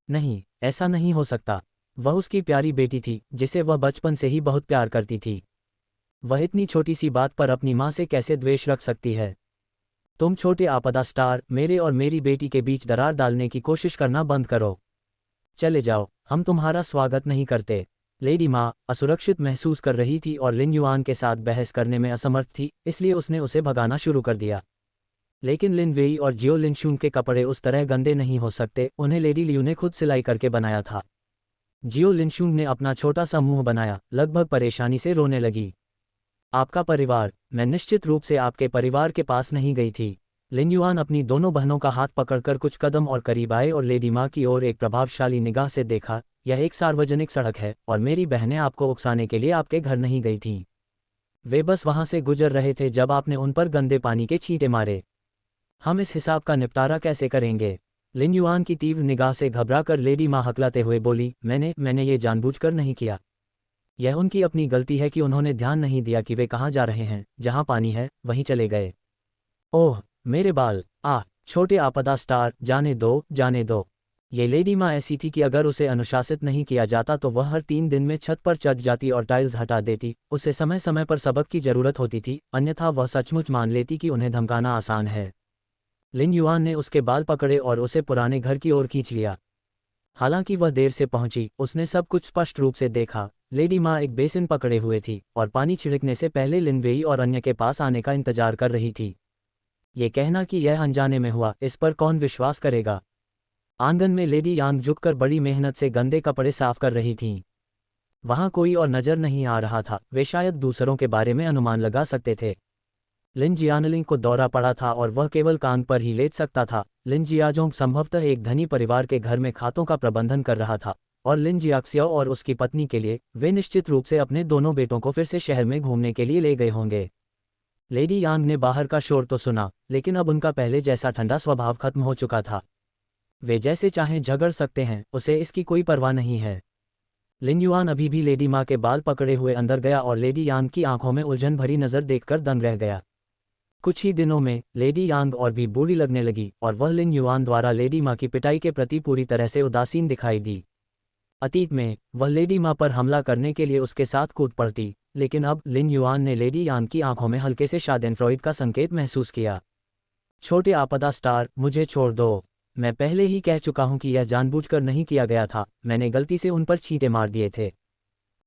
नहीं, ऐसा नहीं हो सकता। वह उसकी प्यारी बेटी थी, जिसे वह बचपन से ही बहुत प्यार करती थी। वह इतनी छोटी सी बात पर अपनी माँ से कैसे द्वेष रख सकती है? तुम छोटे आपदा स्टार, मेरे और मेरी बेटी के बीच दरार डालने की कोशिश करना बंद करो। चले जाओ, हम तुम्हारा स्वागत नहीं करते। लेडी माँ असुरक्षित महसूस कर रही थी और लिन युआन के साथ बहस करने में असमर्थ थी, इसलिए उसने उसे भगाना शुरू कर दिया। लेकिन लिन वेई और जियो लिनशून के कपड़े उस तरह गंदे नहीं हो सकते, उन्हें लेडी लियू ने खुद सिलाई करके बनाया था। जियो लिनशून ने अपना छोटा सा मुंह बनाया, लगभग परेशानी से रोने लगी। आपका परिवार? मैं निश्चित रूप से आपके परिवार के पास नहीं गई थी। लिन युआन अपनी दोनों बहनों का हाथ पकड़कर कुछ कदम और करीब आए और लेडी माँ की ओर एक प्रभावशाली निगाह से देखा। यह एक सार्वजनिक सड़क है और मेरी बहनें आपको उकसाने के लिए आपके घर नहीं गई थीं। वे बस वहां से गुजर रहे थे जब आपने उन पर गंदे पानी के छींटे मारे। हम इस हिसाब का निपटारा कैसे करेंगे? लिन युआन की तीव्र निगाह से घबराकर लेडी माँ हकलाते हुए बोली, मैंने ये जानबूझकर नहीं किया। यह उनकी अपनी गलती है कि उन्होंने ध्यान नहीं दिया कि वे कहाँ जा रहे हैं। जहाँ पानी है वहीं चले गए। ओह, मेरे बाल! छोटे आपदा स्टार, जाने दो, जाने दो। ये लेडी माँ ऐसी थी कि अगर उसे अनुशासित नहीं किया जाता तो वह हर 3 दिन में छत पर चढ़ जाती और टाइल्स हटा देती। उसे समय समय पर सबक की जरूरत होती थी, अन्यथा वह सचमुच मान लेती कि उन्हें धमकाना आसान है। लिन युआन ने उसके बाल पकड़े और उसे पुराने घर की ओर खींच लिया। हालांकि वह देर से पहुंची, उसने सब कुछ स्पष्ट रूप से देखा। लेडी माँ एक बेसिन पकड़े हुए थी और पानी छिड़कने से पहले लिन वेई और अन्य के पास आने का इंतजार कर रही थी। ये कहना कि यह अनजाने में हुआ, इस पर कौन विश्वास करेगा? आंगन में लेडी यांग झुककर बड़ी मेहनत से गंदे कपड़े साफ कर रही थीं। वहां कोई और नजर नहीं आ रहा था, वे शायद दूसरों के बारे में अनुमान लगा सकते थे। लिन जियानलिंग को दौरा पड़ा था और वह केवल कांग पर ही लेट सकता था। लिन जियाजोंग संभवतः एक धनी परिवार के घर में खातों का प्रबंधन कर रहा था, और लिन जियाक्सियो और उसकी पत्नी के लिए वे निश्चित रूप से अपने दोनों बेटों को फिर से शहर में घूमने के लिए ले गए होंगे। लेडी यांग ने बाहर का शोर तो सुना, लेकिन अब उनका पहले जैसा ठंडा स्वभाव खत्म हो चुका था। वे जैसे चाहें झगड़ सकते हैं, उसे इसकी कोई परवाह नहीं है। लिन युआन अभी भी लेडी माँ के बाल पकड़े हुए अंदर गया और लेडी यांग की आंखों में उलझन भरी नजर देखकर दंग रह गया। कुछ ही दिनों में लेडी यांग और भी बूढ़ी लगने लगी और वह लिन युआन द्वारा लेडी माँ की पिटाई के प्रति पूरी तरह से उदासीन दिखाई दी। अतीत में वह लेडी माँ पर हमला करने के लिए उसके साथ कूद पड़ती, लेकिन अब लिन युआन ने लेडी यांग की आंखों में हल्के से शादेनफ्रॉइड का संकेत महसूस किया। छोटे आपदा स्टार, मुझे छोड़ दो। मैं पहले ही कह चुका हूं कि यह जानबूझकर नहीं किया गया था, मैंने गलती से उन पर छींटे मार दिए थे।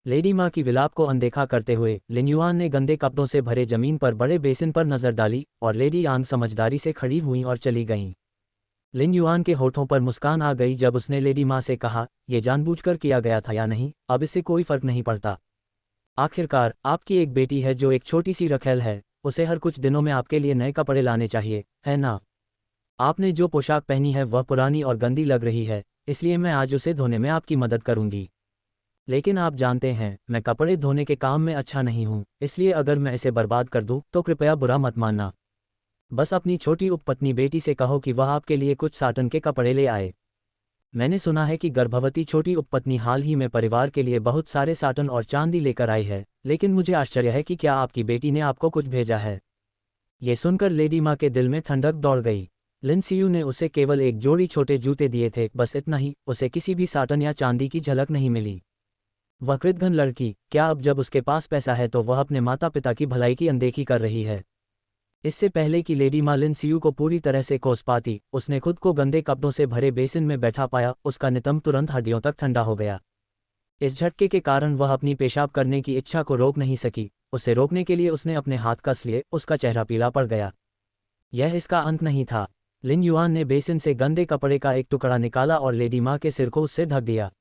लेडी माँ की विलाप को अनदेखा करते हुए लिन युआन ने गंदे कपड़ों से भरे जमीन पर बड़े बेसिन पर नजर डाली और लेडी यांग समझदारी से खड़ी हुई और चली गईं। लिन युआन के होठों पर मुस्कान आ गई जब उसने लेडी माँ से कहा, यह जानबूझकर किया गया था या नहीं, अब इससे कोई फर्क नहीं पड़ता। आखिरकार आपकी एक बेटी है जो एक छोटी सी रखेल है, उसे हर कुछ दिनों में आपके लिए नए कपड़े लाने चाहिए, है ना? आपने जो पोशाक पहनी है वह पुरानी और गंदी लग रही है, इसलिए मैं आज उसे धोने में आपकी मदद करूंगी। लेकिन आप जानते हैं, मैं कपड़े धोने के काम में अच्छा नहीं हूँ, इसलिए अगर मैं इसे बर्बाद कर दूँ तो कृपया बुरा मत मानना। बस अपनी छोटी उपपत्नी बेटी से कहो कि वह आपके लिए कुछ साटन के कपड़े ले आए। मैंने सुना है कि गर्भवती छोटी उपपत्नी हाल ही में परिवार के लिए बहुत सारे साटन और चांदी लेकर आई है, लेकिन मुझे आश्चर्य है कि क्या आपकी बेटी ने आपको कुछ भेजा है। ये सुनकर लेडी माँ के दिल में ठंडक दौड़ गई। लिन सियू ने उसे केवल एक जोड़ी छोटे जूते दिए थे, बस इतना ही, उसे किसी भी साटन या चांदी की झलक नहीं मिली। वह कृतघ्न लड़की, क्या अब जब उसके पास पैसा है तो वह अपने माता पिता की भलाई की अनदेखी कर रही है। इससे पहले कि लेडी माँ लिन सियू को पूरी तरह से कोस पाती, उसने खुद को गंदे कपड़ों से भरे बेसिन में बैठा पाया। उसका नितंब तुरंत हड्डियों तक ठंडा हो गया। इस झटके के कारण वह अपनी पेशाब करने की इच्छा को रोक नहीं सकी। उसे रोकने के लिए उसने अपने हाथ कस लिए, उसका चेहरा पीला पड़ गया। यह इसका अंत नहीं था। लिन युआन ने बेसिन से गंदे कपड़े का एक टुकड़ा निकाला और लेडी माँ के सिर को उससे ढक दिया।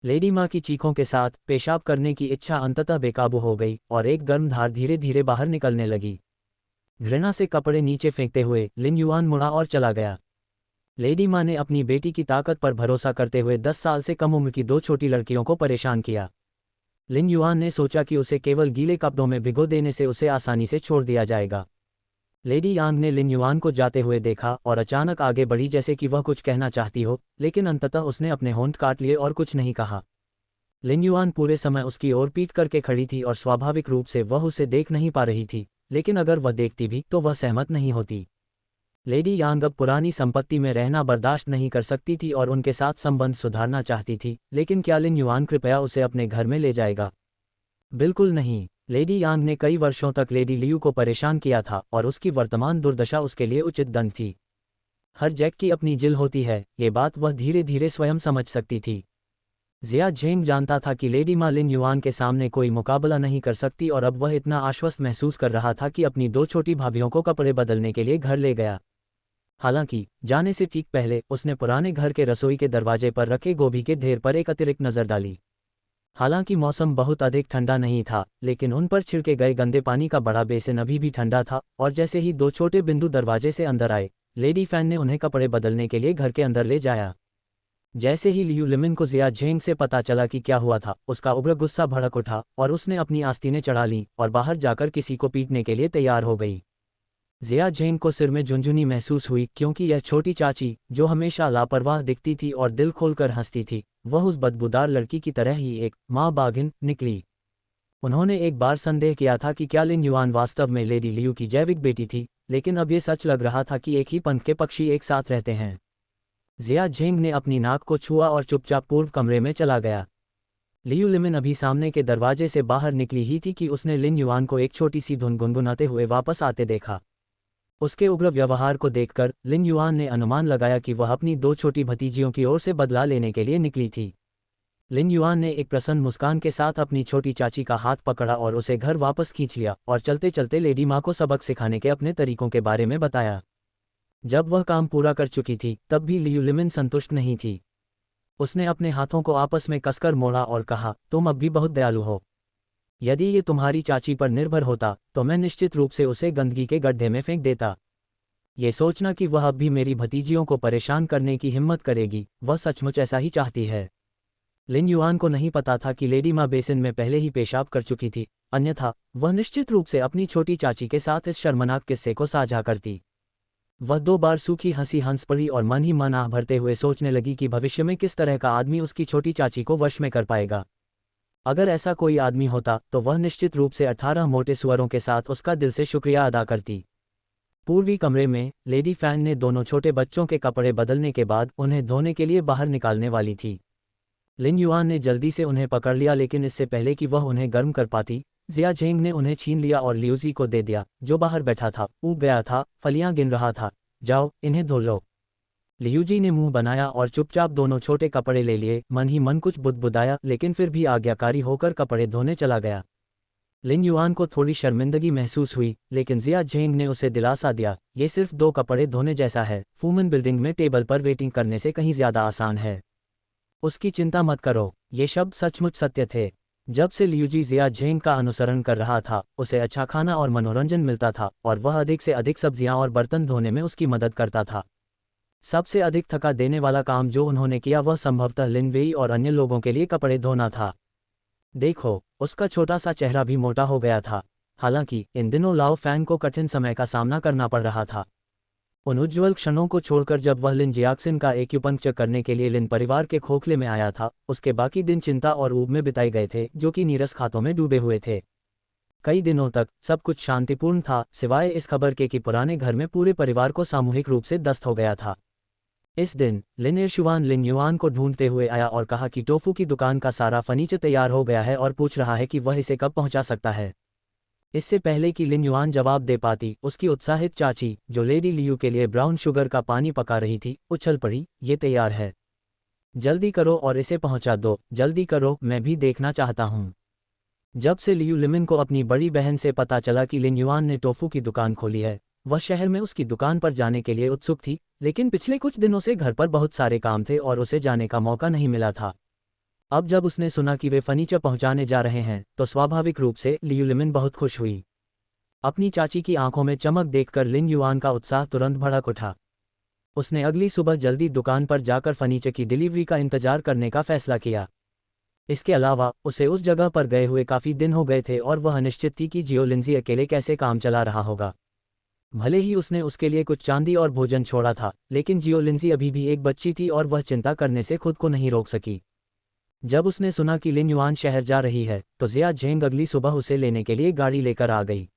लेडी माँ की चीखों के साथ पेशाब करने की इच्छा अंततः बेकाबू हो गई और एक गर्म धार धीरे धीरे बाहर निकलने लगी। घृणा से कपड़े नीचे फेंकते हुए लिन युआन मुड़ा और चला गया। लेडी माँ ने अपनी बेटी की ताकत पर भरोसा करते हुए 10 साल से कम उम्र की 2 छोटी लड़कियों को परेशान किया। लिन युआन ने सोचा कि उसे केवल गीले कपड़ों में भिगो देने से उसे आसानी से छोड़ दिया जाएगा। लेडी यांग ने लिन युआन को जाते हुए देखा और अचानक आगे बढ़ी जैसे कि वह कुछ कहना चाहती हो, लेकिन अंततः उसने अपने होंठ काट लिए और कुछ नहीं कहा। लिन युआन पूरे समय उसकी ओर पीट करके खड़ी थी और स्वाभाविक रूप से वह उसे देख नहीं पा रही थी, लेकिन अगर वह देखती भी तो वह सहमत नहीं होती। लेडी यांग अब पुरानी संपत्ति में रहना बर्दाश्त नहीं कर सकती थी और उनके साथ संबंध सुधारना चाहती थी, लेकिन क्या लिन युआन कृपया उसे अपने घर में ले जाएगा? बिल्कुल नहीं। लेडी यांग ने कई वर्षों तक लेडी लियू को परेशान किया था और उसकी वर्तमान दुर्दशा उसके लिए उचित दंड थी। हर जैक की अपनी जिल होती है, ये बात वह धीरे धीरे स्वयं समझ सकती थी। जिया झेंग जानता था कि लेडी मा लिन युआन के सामने कोई मुकाबला नहीं कर सकती और अब वह इतना आश्वस्त महसूस कर रहा था कि अपनी 2 छोटी भाभियों को कपड़े बदलने के लिए घर ले गया। हालांकि जाने से ठीक पहले उसने पुराने घर के रसोई के दरवाजे पर रखे गोभी के ढेर पर एक अतिरिक्त नज़र डाली। हालांकि मौसम बहुत अधिक ठंडा नहीं था, लेकिन उन पर छिड़के गए गंदे पानी का बड़ा बेसिन अभी भी ठंडा था और जैसे ही 2 छोटे बिंदु दरवाजे से अंदर आए, लेडी फैन ने उन्हें कपड़े बदलने के लिए घर के अंदर ले जाया। जैसे ही लियू लिमिन को जिया झेंग से पता चला कि क्या हुआ था, उसका उग्र गुस्सा भड़क उठा और उसने अपनी आस्तीनें चढ़ा लीं और बाहर जाकर किसी को पीटने के लिए तैयार हो गई। जिया झेंग को सिर में झुंझुनी महसूस हुई, क्योंकि यह छोटी चाची, जो हमेशा लापरवाह दिखती थी और दिल खोलकर हंसती थी, वह उस बदबूदार लड़की की तरह ही एक माँ बाघिन निकली। उन्होंने एक बार संदेह किया था कि क्या लिन युआन वास्तव में लेडी लियू की जैविक बेटी थी, लेकिन अब ये सच लग रहा था कि एक ही पंख के पक्षी एक साथ रहते हैं। जिया झेंग ने अपनी नाक को छुआ और चुपचाप पूर्व कमरे में चला गया। लियू लिमिन अभी सामने के दरवाजे से बाहर निकली ही थी कि उसने लिन युआन को एक छोटी सी धुन गुनगुनाते हुए वापस आते देखा। उसके उग्र व्यवहार को देखकर लिन युआन ने अनुमान लगाया कि वह अपनी 2 छोटी भतीजियों की ओर से बदला लेने के लिए निकली थी। लिन युआन ने एक प्रसन्न मुस्कान के साथ अपनी छोटी चाची का हाथ पकड़ा और उसे घर वापस खींच लिया और चलते चलते लेडी माँ को सबक सिखाने के अपने तरीकों के बारे में बताया। जब वह काम पूरा कर चुकी थी, तब भी लियू लिमिन संतुष्ट नहीं थी। उसने अपने हाथों को आपस में कसकर मोड़ा और कहा, तुम अब भी बहुत दयालु हो। यदि ये तुम्हारी चाची पर निर्भर होता तो मैं निश्चित रूप से उसे गंदगी के गड्ढे में फेंक देता। ये सोचना कि वह अब भी मेरी भतीजियों को परेशान करने की हिम्मत करेगी, वह सचमुच ऐसा ही चाहती है। लिन युआन को नहीं पता था कि लेडी माँ बेसिन में पहले ही पेशाब कर चुकी थी, अन्यथा वह निश्चित रूप से अपनी छोटी चाची के साथ इस शर्मनाक किस्से को साझा करती। वह 2 बार सूखी हंसी हंस पड़ी और मन ही मन आह भरते हुए सोचने लगी कि भविष्य में किस तरह का आदमी उसकी छोटी चाची को वश में कर पाएगा। अगर ऐसा कोई आदमी होता तो वह निश्चित रूप से 18 मोटे सुअरों के साथ उसका दिल से शुक्रिया अदा करती। पूर्वी कमरे में लेडी फैन ने दोनों छोटे बच्चों के कपड़े बदलने के बाद उन्हें धोने के लिए बाहर निकालने वाली थी। लिन युआन ने जल्दी से उन्हें पकड़ लिया, लेकिन इससे पहले कि वह उन्हें गर्म कर पाती, जिया झेंग ने उन्हें छीन लिया और लियूजी को दे दिया, जो बाहर बैठा था, ऊब गया था, फलियां गिन रहा था। जाओ, इन्हें धो लो। लियूजी ने मुंह बनाया और चुपचाप दोनों छोटे कपड़े ले लिए। मन ही मन कुछ बुदबुदाया, लेकिन फिर भी आज्ञाकारी होकर कपड़े धोने चला गया। लिन युआन को थोड़ी शर्मिंदगी महसूस हुई, लेकिन जिया झेंग ने उसे दिलासा दिया, ये सिर्फ 2 कपड़े धोने जैसा है, फूमन बिल्डिंग में टेबल पर वेटिंग करने से कहीं ज्यादा आसान है। उसकी चिंता मत करो। ये शब्द सचमुच सत्य थे। जब से लियूजी जिया झेंग का अनुसरण कर रहा था, उसे अच्छा खाना और मनोरंजन मिलता था और वह अधिक से अधिक सब्जियां और बर्तन धोने में उसकी मदद करता था। सबसे अधिक थका देने वाला काम जो उन्होंने किया वह संभवतः लिन वेई और अन्य लोगों के लिए कपड़े धोना था। देखो, उसका छोटा सा चेहरा भी मोटा हो गया था। हालांकि इन दिनों लाओ फैंग को कठिन समय का सामना करना पड़ रहा था। उन उज्ज्वल क्षणों को छोड़कर जब वह लिन जियाक्सिन का एक्यूपंक्चर करने के लिए लिन परिवार के खोखले में आया था, उसके बाकी दिन चिंता और ऊब में बिताए गए थे, जो कि नीरस खातों में डूबे हुए थे। कई दिनों तक सब कुछ शांतिपूर्ण था, सिवाय इस खबर के कि पुराने घर में पूरे परिवार को सामूहिक रूप से दस्त हो गया था। इस दिन लिन एरशुआन लिन युआन को ढूंढते हुए आया और कहा कि टोफू की दुकान का सारा फर्नीचर तैयार हो गया है और पूछ रहा है कि वह इसे कब पहुंचा सकता है। इससे पहले कि लिन युआन जवाब दे पाती, उसकी उत्साहित चाची, जो लेडी लियू के लिए ब्राउन शुगर का पानी पका रही थी, उछल पड़ी, ये तैयार है। जल्दी करो और इसे पहुंचा दो, जल्दी करो, मैं भी देखना चाहता हूं। जब से लियू लिमिन को अपनी बड़ी बहन से पता चला कि लिन युआन ने टोफू की दुकान खोली है, वह शहर में उसकी दुकान पर जाने के लिए उत्सुक थी, लेकिन पिछले कुछ दिनों से घर पर बहुत सारे काम थे और उसे जाने का मौका नहीं मिला था। अब जब उसने सुना कि वे फर्नीचर पहुंचाने जा रहे हैं, तो स्वाभाविक रूप से लियू लिमिन बहुत खुश हुई। अपनी चाची की आंखों में चमक देखकर लिन युआन का उत्साह तुरंत भड़क उठा। उसने अगली सुबह जल्दी दुकान पर जाकर फर्नीचर की डिलीवरी का इंतजार करने का फैसला किया। इसके अलावा उसे उस जगह पर गए हुए काफ़ी दिन हो गए थे और वह अनिश्चित थी कि जियो लिंजी अकेले कैसे काम चला रहा होगा। भले ही उसने उसके लिए कुछ चांदी और भोजन छोड़ा था, लेकिन जियो लिंजी अभी भी एक बच्ची थी और वह चिंता करने से खुद को नहीं रोक सकी। जब उसने सुना कि लिन युआन शहर जा रही है, तो जिया झेंग अगली सुबह उसे लेने के लिए गाड़ी लेकर आ गई।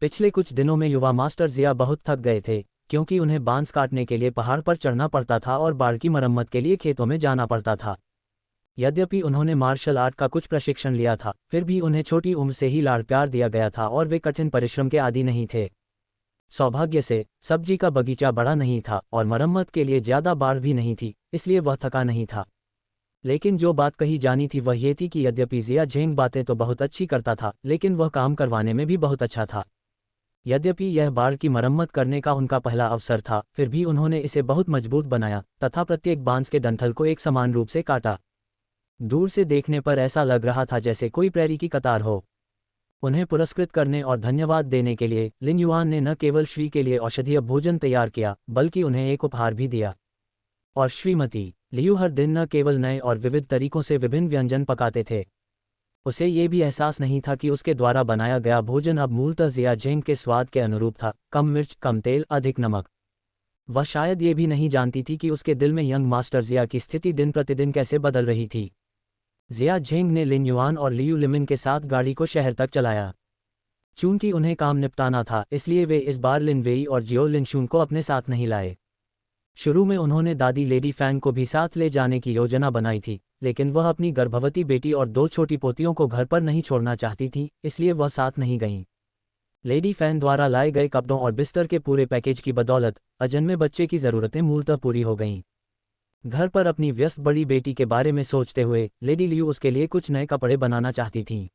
पिछले कुछ दिनों में युवा मास्टर जिया बहुत थक गए थे, क्योंकि उन्हें बांस काटने के लिए पहाड़ पर चढ़ना पड़ता था और बाड़ की मरम्मत के लिए खेतों में जाना पड़ता था। यद्यपि उन्होंने मार्शल आर्ट का कुछ प्रशिक्षण लिया था, फिर भी उन्हें छोटी उम्र से ही लाड़ प्यार दिया गया था और वे कठिन परिश्रम के आदी नहीं थे। सौभाग्य से सब्जी का बगीचा बड़ा नहीं था और मरम्मत के लिए ज्यादा बाढ़ भी नहीं थी, इसलिए वह थका नहीं था। लेकिन जो बात कही जानी थी वह ये थी कि यद्यपि जिया झेंग बातें तो बहुत अच्छी करता था, लेकिन वह काम करवाने में भी बहुत अच्छा था। यद्यपि यह बाड़ की मरम्मत करने का उनका पहला अवसर था, फिर भी उन्होंने इसे बहुत मजबूत बनाया तथा प्रत्येक बांस के डंठल को एक समान रूप से काटा। दूर से देखने पर ऐसा लग रहा था जैसे कोई प्रेरी की कतार हो। उन्हें पुरस्कृत करने और धन्यवाद देने के लिए लिन युआन ने न केवल श्री के लिए औषधीय भोजन तैयार किया, बल्कि उन्हें एक उपहार भी दिया। और श्रीमती लियू हर दिन न केवल नए और विविध तरीकों से विभिन्न व्यंजन पकाते थे, उसे ये भी एहसास नहीं था कि उसके द्वारा बनाया गया भोजन अब मूलतः जिया झेंग के स्वाद के अनुरूप था, कम मिर्च, कम तेल, अधिक नमक। वह शायद ये भी नहीं जानती थी कि उसके दिल में यंग मास्टर जिया की स्थिति दिन प्रतिदिन कैसे बदल रही थी। जिया झेंग ने लिन युआन और लियू लिमिन के साथ गाड़ी को शहर तक चलाया। चूंकि उन्हें काम निपटाना था, इसलिए वे इस बार लिन वेई और जियो लिनशून को अपने साथ नहीं लाए। शुरू में उन्होंने दादी लेडी फैंग को भी साथ ले जाने की योजना बनाई थी, लेकिन वह अपनी गर्भवती बेटी और 2 छोटी पोतियों को घर पर नहीं छोड़ना चाहती थी, इसलिए वह साथ नहीं गईं। लेडी फैन द्वारा लाए गए कपड़ों और बिस्तर के पूरे पैकेज की बदौलत अजन्मे बच्चे की ज़रूरतें मूलतः पूरी हो गईं। घर पर अपनी व्यस्त बड़ी बेटी के बारे में सोचते हुए लेडी लियू उसके लिए कुछ नए कपड़े बनाना चाहती थीं।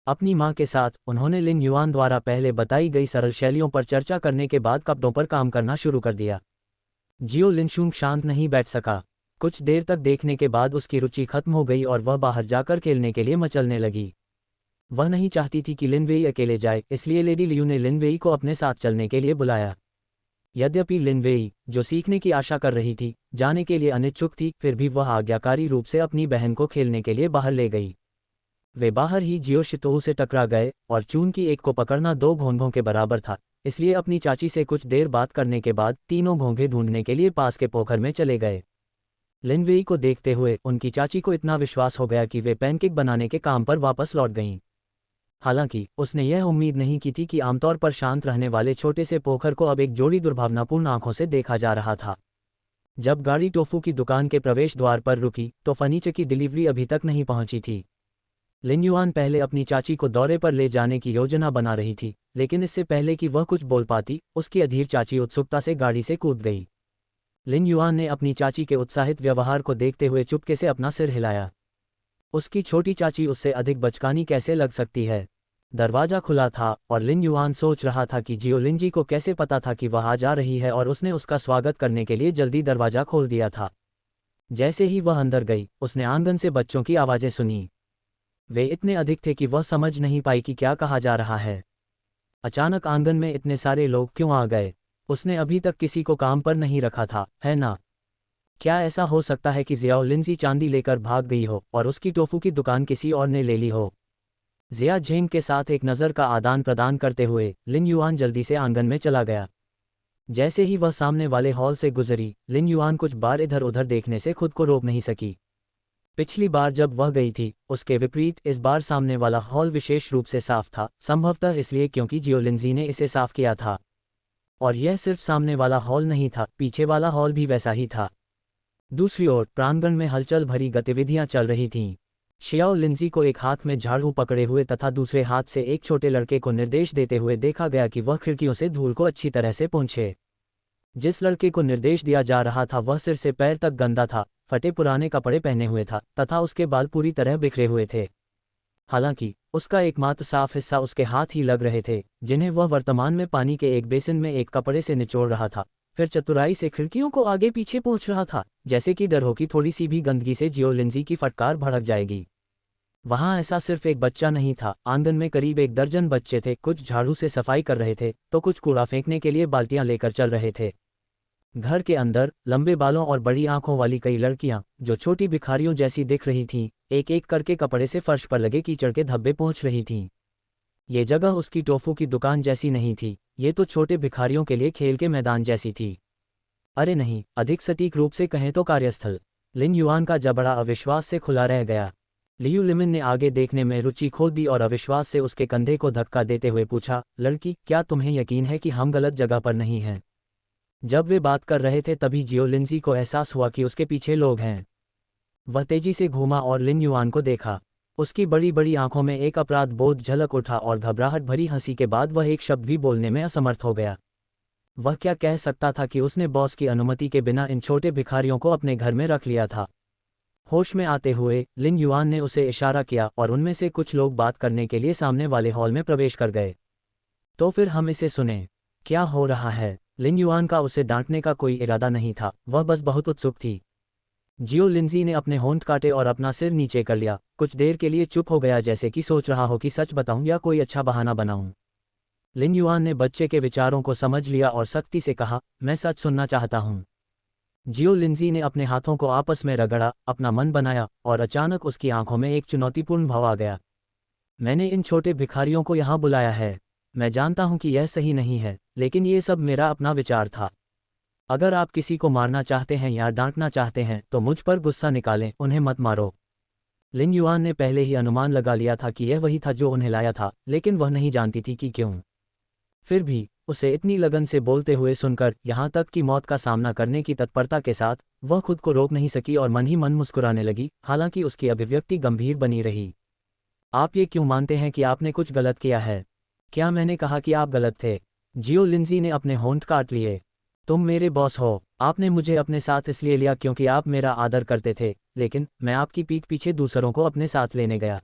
अपनी मां के साथ उन्होंने लिन युआन द्वारा पहले बताई गई सरल शैलियों पर चर्चा करने के बाद कपड़ों पर काम करना शुरू कर दिया। जियो लिनशूंग शांत नहीं बैठ सका। कुछ देर तक देखने के बाद उसकी रुचि खत्म हो गई और वह बाहर जाकर खेलने के लिए मचलने लगी। वह नहीं चाहती थी कि लिन वेई अकेले जाए, इसलिए लेडी लियू ने लिन वेई को अपने साथ चलने के लिए बुलाया। यद्यपि लिन वेई, जो सीखने की आशा कर रही थी, जाने के लिए अनिच्छुक थी, फिर भी वह आज्ञाकारी रूप से अपनी बहन को खेलने के लिए बाहर ले गई। वे बाहर ही जियो शितोहू से टकरा गए और चून की एक को पकड़ना 2 घोंघों के बराबर था, इसलिए अपनी चाची से कुछ देर बात करने के बाद तीनों घोंघे ढूंढने के लिए पास के पोखर में चले गए। लिन वेई को देखते हुए उनकी चाची को इतना विश्वास हो गया कि वे पैनकेक बनाने के काम पर वापस लौट गईं। हालांकि उसने यह उम्मीद नहीं की थी कि आमतौर पर शांत रहने वाले छोटे से पोखर को अब एक जोड़ी दुर्भावनापूर्ण आंखों से देखा जा रहा था। जब गाड़ी टोफू की दुकान के प्रवेश द्वार पर रुकी, तो फर्नीचर की डिलीवरी अभी तक नहीं पहुंची थी। लिन युआन पहले अपनी चाची को दौरे पर ले जाने की योजना बना रही थी, लेकिन इससे पहले कि वह कुछ बोल पाती, उसकी अधीर चाची उत्सुकता से गाड़ी से कूद गई। लिन युआन ने अपनी चाची के उत्साहित व्यवहार को देखते हुए चुपके से अपना सिर हिलाया। उसकी छोटी चाची उससे अधिक बचकानी कैसे लग सकती है। दरवाजा खुला था और लिन युआन सोच रहा था कि जियो लिंजी को कैसे पता था कि वह आ जा रही है, और उसने उसका स्वागत करने के लिए जल्दी दरवाजा खोल दिया था। जैसे ही वह अंदर गई, उसने आंगन से बच्चों की आवाज़ें सुनी। वे इतने अधिक थे कि वह समझ नहीं पाई कि क्या कहा जा रहा है। अचानक आंगन में इतने सारे लोग क्यों आ गए। उसने अभी तक किसी को काम पर नहीं रखा था, है ना? क्या ऐसा हो सकता है कि जियाओ लिंजी चांदी लेकर भाग गई हो और उसकी टोफू की दुकान किसी और ने ले ली हो? जिया झेंग के साथ एक नज़र का आदान प्रदान करते हुए लिन युआन जल्दी से आंगन में चला गया। जैसे ही वह सामने वाले हॉल से गुजरी, लिन युआन कुछ बार इधर उधर देखने से खुद को रोक नहीं सकी। पिछली बार जब वह गई थी, उसके विपरीत इस बार सामने वाला हॉल विशेष रूप से साफ था, संभवतः इसलिए क्योंकि जियो लिंजी ने इसे साफ किया था। और यह सिर्फ सामने वाला हॉल नहीं था, पीछे वाला हॉल भी वैसा ही था। दूसरी ओर प्रांगण में हलचल भरी गतिविधियां चल रही थीं। शियाओ लिंजी को एक हाथ में झाड़ू पकड़े हुए तथा दूसरे हाथ से एक छोटे लड़के को निर्देश देते हुए देखा गया कि वह खिड़कियों से धूल को अच्छी तरह से पोंछे। जिस लड़के को निर्देश दिया जा रहा था वह सिर से पैर तक गंदा था, फटे पुराने कपड़े पहने हुए था तथा उसके बाल पूरी तरह बिखरे हुए थे। हालांकि उसका एकमात्र साफ हिस्सा उसके हाथ ही लग रहे थे, जिन्हें वह वर्तमान में पानी के एक बेसिन में एक कपड़े से निचोड़ रहा था, फिर चतुराई से खिड़कियों को आगे पीछे पहुंच रहा था, जैसे कि डर हो कि थोड़ी सी भी गंदगी से जियो लिंजी की फटकार भड़क जाएगी। वहां ऐसा सिर्फ एक बच्चा नहीं था, आंगन में करीब 1 दर्जन बच्चे थे। कुछ झाड़ू से सफाई कर रहे थे तो कुछ कूड़ा फेंकने के लिए बाल्टियां लेकर चल रहे थे। घर के अंदर लंबे बालों और बड़ी आंखों वाली कई लड़कियां, जो छोटी भिखारियों जैसी दिख रही थीं, एक एक करके कपड़े से फर्श पर लगे कीचड़ के धब्बे पोंछ रही थीं। ये जगह उसकी टोफू की दुकान जैसी नहीं थी, ये तो छोटे भिखारियों के लिए खेल के मैदान जैसी थी। अरे नहीं, अधिक सटीक रूप से कहें तो कार्यस्थल। लिन युआन का जबड़ा अविश्वास से खुला रह गया। लियू लिमिन ने आगे देखने में रुचि खो दी और अविश्वास से उसके कंधे को धक्का देते हुए पूछा, लड़की, क्या तुम्हें यकीन है कि हम गलत जगह पर नहीं हैं? जब वे बात कर रहे थे तभी जियो लिंजी को एहसास हुआ कि उसके पीछे लोग हैं। वह तेजी से घूमा और लिन युआन को देखा। उसकी बड़ी बड़ी आंखों में एक अपराध बोध झलक उठा और घबराहट भरी हंसी के बाद वह एक शब्द भी बोलने में असमर्थ हो गया। वह क्या कह सकता था कि उसने बॉस की अनुमति के बिना इन छोटे भिखारियों को अपने घर में रख लिया था। होश में आते हुए लिन युआन ने उसे इशारा किया और उनमें से कुछ लोग बात करने के लिए सामने वाले हॉल में प्रवेश कर गए। तो फिर हम इसे सुने। क्या हो रहा है? लिन युआन का उसे डांटने का कोई इरादा नहीं था, वह बस बहुत उत्सुक थी। जियो लिंजी ने अपने होंठ काटे और अपना सिर नीचे कर लिया। कुछ देर के लिए चुप हो गया, जैसे कि सोच रहा हो कि सच बताऊं या कोई अच्छा बहाना बनाऊं। लिन युआन ने बच्चे के विचारों को समझ लिया और सख्ती से कहा, मैं सच सुनना चाहता हूं। जियो लिंजी ने अपने हाथों को आपस में रगड़ा, अपना मन बनाया और अचानक उसकी आंखों में एक चुनौतीपूर्ण भाव आ गया। मैंने इन छोटे भिखारियों को यहाँ बुलाया है। मैं जानता हूं कि यह सही नहीं है, लेकिन ये सब मेरा अपना विचार था। अगर आप किसी को मारना चाहते हैं या डांटना चाहते हैं तो मुझ पर गुस्सा निकालें, उन्हें मत मारो। लिन युआन ने पहले ही अनुमान लगा लिया था कि यह वही था जो उन्हें लाया था, लेकिन वह नहीं जानती थी कि क्यों। फिर भी उसे इतनी लगन से बोलते हुए सुनकर, यहाँ तक कि मौत का सामना करने की तत्परता के साथ, वह खुद को रोक नहीं सकी और मन ही मन मुस्कुराने लगी, हालांकि उसकी अभिव्यक्ति गंभीर बनी रही। आप ये क्यों मानते हैं कि आपने कुछ गलत किया है? क्या मैंने कहा कि आप गलत थे? जियो लिंजी ने अपने होंठ काट लिए। तुम मेरे बॉस हो। आपने मुझे अपने साथ इसलिए लिया क्योंकि आप मेरा आदर करते थे, लेकिन मैं आपकी पीठ पीछे दूसरों को अपने साथ लेने गया।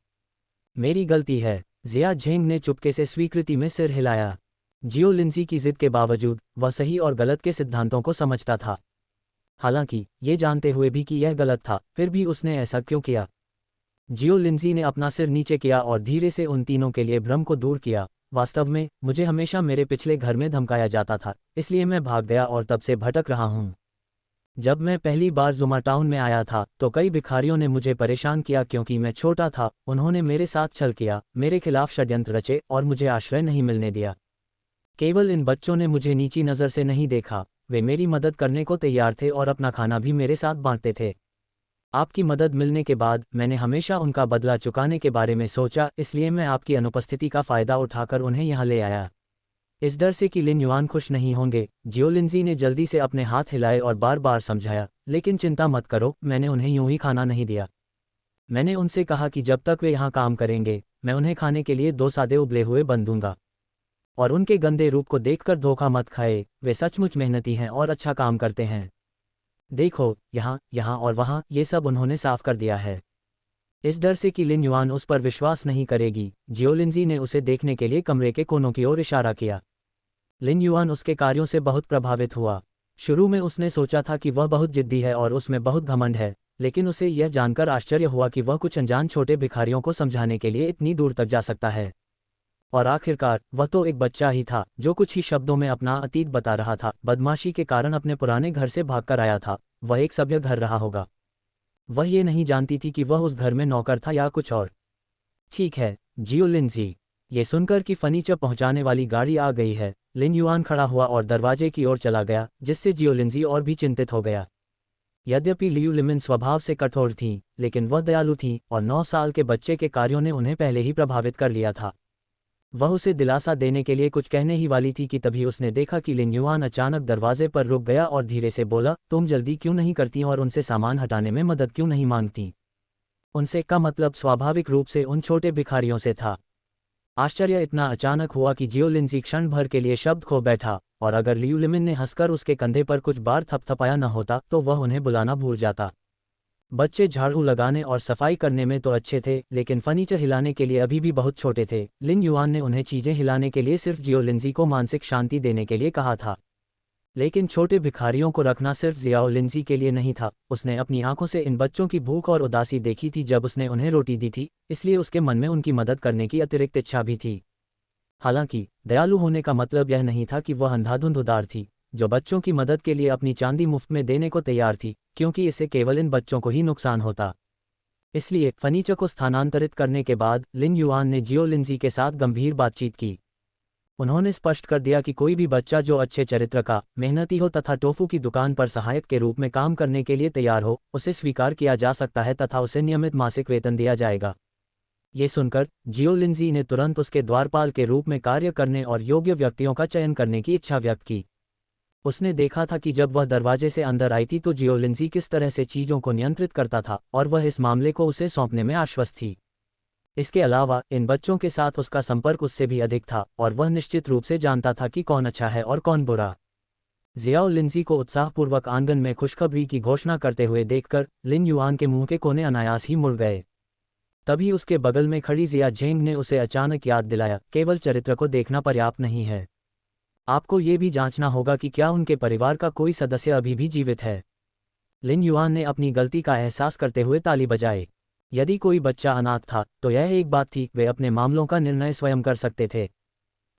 मेरी गलती है। जिया झेंग ने चुपके से स्वीकृति में सिर हिलाया। जियो लिंजी की जिद के बावजूद वह सही और गलत के सिद्धांतों को समझता था। हालांकि ये जानते हुए भी कि यह गलत था, फिर भी उसने ऐसा क्यों किया? जियो लिंजी ने अपना सिर नीचे किया और धीरे से उन तीनों के लिए भ्रम को दूर किया। वास्तव में मुझे हमेशा मेरे पिछले घर में धमकाया जाता था, इसलिए मैं भाग गया और तब से भटक रहा हूँ। जब मैं पहली बार जुमा टाउन में आया था तो कई भिखारियों ने मुझे परेशान किया क्योंकि मैं छोटा था। उन्होंने मेरे साथ छल किया, मेरे खिलाफ षड्यंत्र रचे और मुझे आश्रय नहीं मिलने दिया। केवल इन बच्चों ने मुझे नीची नज़र से नहीं देखा, वे मेरी मदद करने को तैयार थे और अपना खाना भी मेरे साथ बांटते थे। आपकी मदद मिलने के बाद मैंने हमेशा उनका बदला चुकाने के बारे में सोचा, इसलिए मैं आपकी अनुपस्थिति का फ़ायदा उठाकर उन्हें यहाँ ले आया। इस डर से कि लिन युआन खुश नहीं होंगे, जियो लिंजी ने जल्दी से अपने हाथ हिलाए और बार बार समझाया, लेकिन चिंता मत करो, मैंने उन्हें यूं ही खाना नहीं दिया। मैंने उनसे कहा कि जब तक वे यहाँ काम करेंगे, मैं उन्हें खाने के लिए 2 सादे उबले हुए बन दूंगा। और उनके गंदे रूप को देखकर धोखा मत खाए, वे सचमुच मेहनती हैं और अच्छा काम करते हैं। देखो, यहाँ और वहाँ, ये सब उन्होंने साफ कर दिया है। इस डर से कि लिन युआन उस पर विश्वास नहीं करेगी, जियो लिंजी ने उसे देखने के लिए कमरे के कोनों की ओर इशारा किया। लिन युआन उसके कार्यों से बहुत प्रभावित हुआ। शुरू में उसने सोचा था कि वह बहुत जिद्दी है और उसमें बहुत घमंड है, लेकिन उसे यह जानकर आश्चर्य हुआ कि वह कुछ अनजान छोटे भिखारियों को समझाने के लिए इतनी दूर तक जा सकता है। और आखिरकार वह तो एक बच्चा ही था जो कुछ ही शब्दों में अपना अतीत बता रहा था। बदमाशी के कारण अपने पुराने घर से भागकर आया था। वह एक सभ्य घर रहा होगा। वह ये नहीं जानती थी कि वह उस घर में नौकर था या कुछ और। ठीक है, जियो लिंजी। ये सुनकर कि फर्नीचर पहुंचाने वाली गाड़ी आ गई है, लिन युआन खड़ा हुआ और दरवाजे की ओर चला गया, जिससे जियो लिंजी और भी चिंतित हो गया। यद्यपि लियू लिमिन स्वभाव से कठोर थीं, लेकिन वह दयालु थीं और 9 साल के बच्चे के कार्यों ने उन्हें पहले ही प्रभावित कर लिया था। वह उसे दिलासा देने के लिए कुछ कहने ही वाली थी कि तभी उसने देखा कि लिन युआन अचानक दरवाजे पर रुक गया और धीरे से बोला, तुम जल्दी क्यों नहीं करती और उनसे सामान हटाने में मदद क्यों नहीं मांगती? उनसे का मतलब स्वाभाविक रूप से उन छोटे भिखारियों से था। आश्चर्य इतना अचानक हुआ कि जियो लिंजी क्षण भर के लिए शब्द खो बैठा, और अगर लियू लिमिन ने हंसकर उसके कंधे पर कुछ बार थपथपाया न होता तो वह उन्हें बुलाना भूल जाता। बच्चे झाड़ू लगाने और सफाई करने में तो अच्छे थे, लेकिन फर्नीचर हिलाने के लिए अभी भी बहुत छोटे थे। लिन युआन ने उन्हें चीजें हिलाने के लिए सिर्फ जियो लिंजी को मानसिक शांति देने के लिए कहा था। लेकिन छोटे भिखारियों को रखना सिर्फ जियाओ लिंजी के लिए नहीं था। उसने अपनी आंखों से इन बच्चों की भूख और उदासी देखी थी जब उसने उन्हें रोटी दी थी, इसलिए उसके मन में उनकी मदद करने की अतिरिक्त इच्छा भी थी। हालांकि दयालु होने का मतलब यह नहीं था कि वह अंधाधुंध उदार थी, जो बच्चों की मदद के लिए अपनी चांदी मुफ्त में देने को तैयार थी, क्योंकि इससे केवल इन बच्चों को ही नुकसान होता। इसलिए फर्नीचर को स्थानांतरित करने के बाद लिन युआन ने जियो लिंजी के साथ गंभीर बातचीत की। उन्होंने स्पष्ट कर दिया कि कोई भी बच्चा जो अच्छे चरित्र का, मेहनती हो तथा टोफू की दुकान पर सहायक के रूप में काम करने के लिए तैयार हो, उसे स्वीकार किया जा सकता है तथा उसे नियमित मासिक वेतन दिया जाएगा। ये सुनकर जियो लिंजी ने तुरंत उसके द्वारपाल के रूप में कार्य करने और योग्य व्यक्तियों का चयन करने की इच्छा व्यक्त की। उसने देखा था कि जब वह दरवाजे से अंदर आई थी तो जियो लिंजी किस तरह से चीज़ों को नियंत्रित करता था, और वह इस मामले को उसे सौंपने में आश्वस्त थी। इसके अलावा इन बच्चों के साथ उसका संपर्क उससे भी अधिक था, और वह निश्चित रूप से जानता था कि कौन अच्छा है और कौन बुरा। जियाओ लिंजी को उत्साहपूर्वक आंगन में खुशखबरी की घोषणा करते हुए देखकर लिन युआन के मुंह के कोने अनायास ही मुड़ गए। तभी उसके बगल में खड़ी जिया झेंग ने उसे अचानक याद दिलाया, केवल चरित्र को देखना पर्याप्त नहीं है, आपको ये भी जांचना होगा कि क्या उनके परिवार का कोई सदस्य अभी भी जीवित है। लिन युआन ने अपनी गलती का एहसास करते हुए ताली बजाई। यदि कोई बच्चा अनाथ था तो यह एक बात थी, वे अपने मामलों का निर्णय स्वयं कर सकते थे।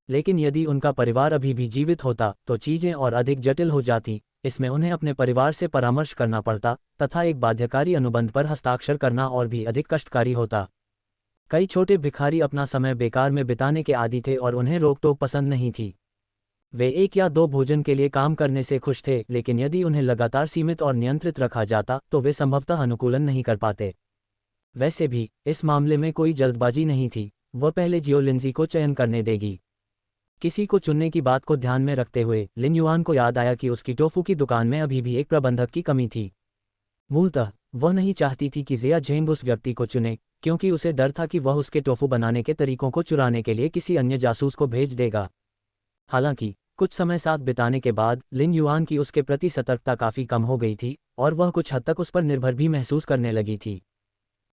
लेकिन यदि उनका परिवार अभी भी जीवित होता तो चीजें और अधिक जटिल हो जाती। इसमें उन्हें अपने परिवार से परामर्श करना पड़ता तथा एक बाध्यकारी अनुबंध पर हस्ताक्षर करना और भी अधिक कष्टकारी होता। कई छोटे भिखारी अपना समय बेकार में बिताने के आदी थे और उन्हें रोक-टोक पसंद नहीं थी। वे 1 या 2 भोजन के लिए काम करने से खुश थे, लेकिन यदि उन्हें लगातार सीमित और नियंत्रित रखा जाता तो वे संभवतः अनुकूलन नहीं कर पाते। वैसे भी इस मामले में कोई जल्दबाजी नहीं थी, वह पहले जियो लिंजी को चयन करने देगी। किसी को चुनने की बात को ध्यान में रखते हुए लिन युआन को याद आया कि उसकी टोफू की दुकान में अभी भी एक प्रबंधक की कमी थी। मूलतः वह नहीं चाहती थी कि जिया झेंग उस व्यक्ति को चुने, क्योंकि उसे डर था कि वह उसके टोफू बनाने के तरीकों को चुराने के लिए किसी अन्य जासूस को भेज देगा। हालांकि कुछ समय साथ बिताने के बाद लिन युआन की उसके प्रति सतर्कता काफ़ी कम हो गई थी, और वह कुछ हद तक उस पर निर्भर भी महसूस करने लगी थी।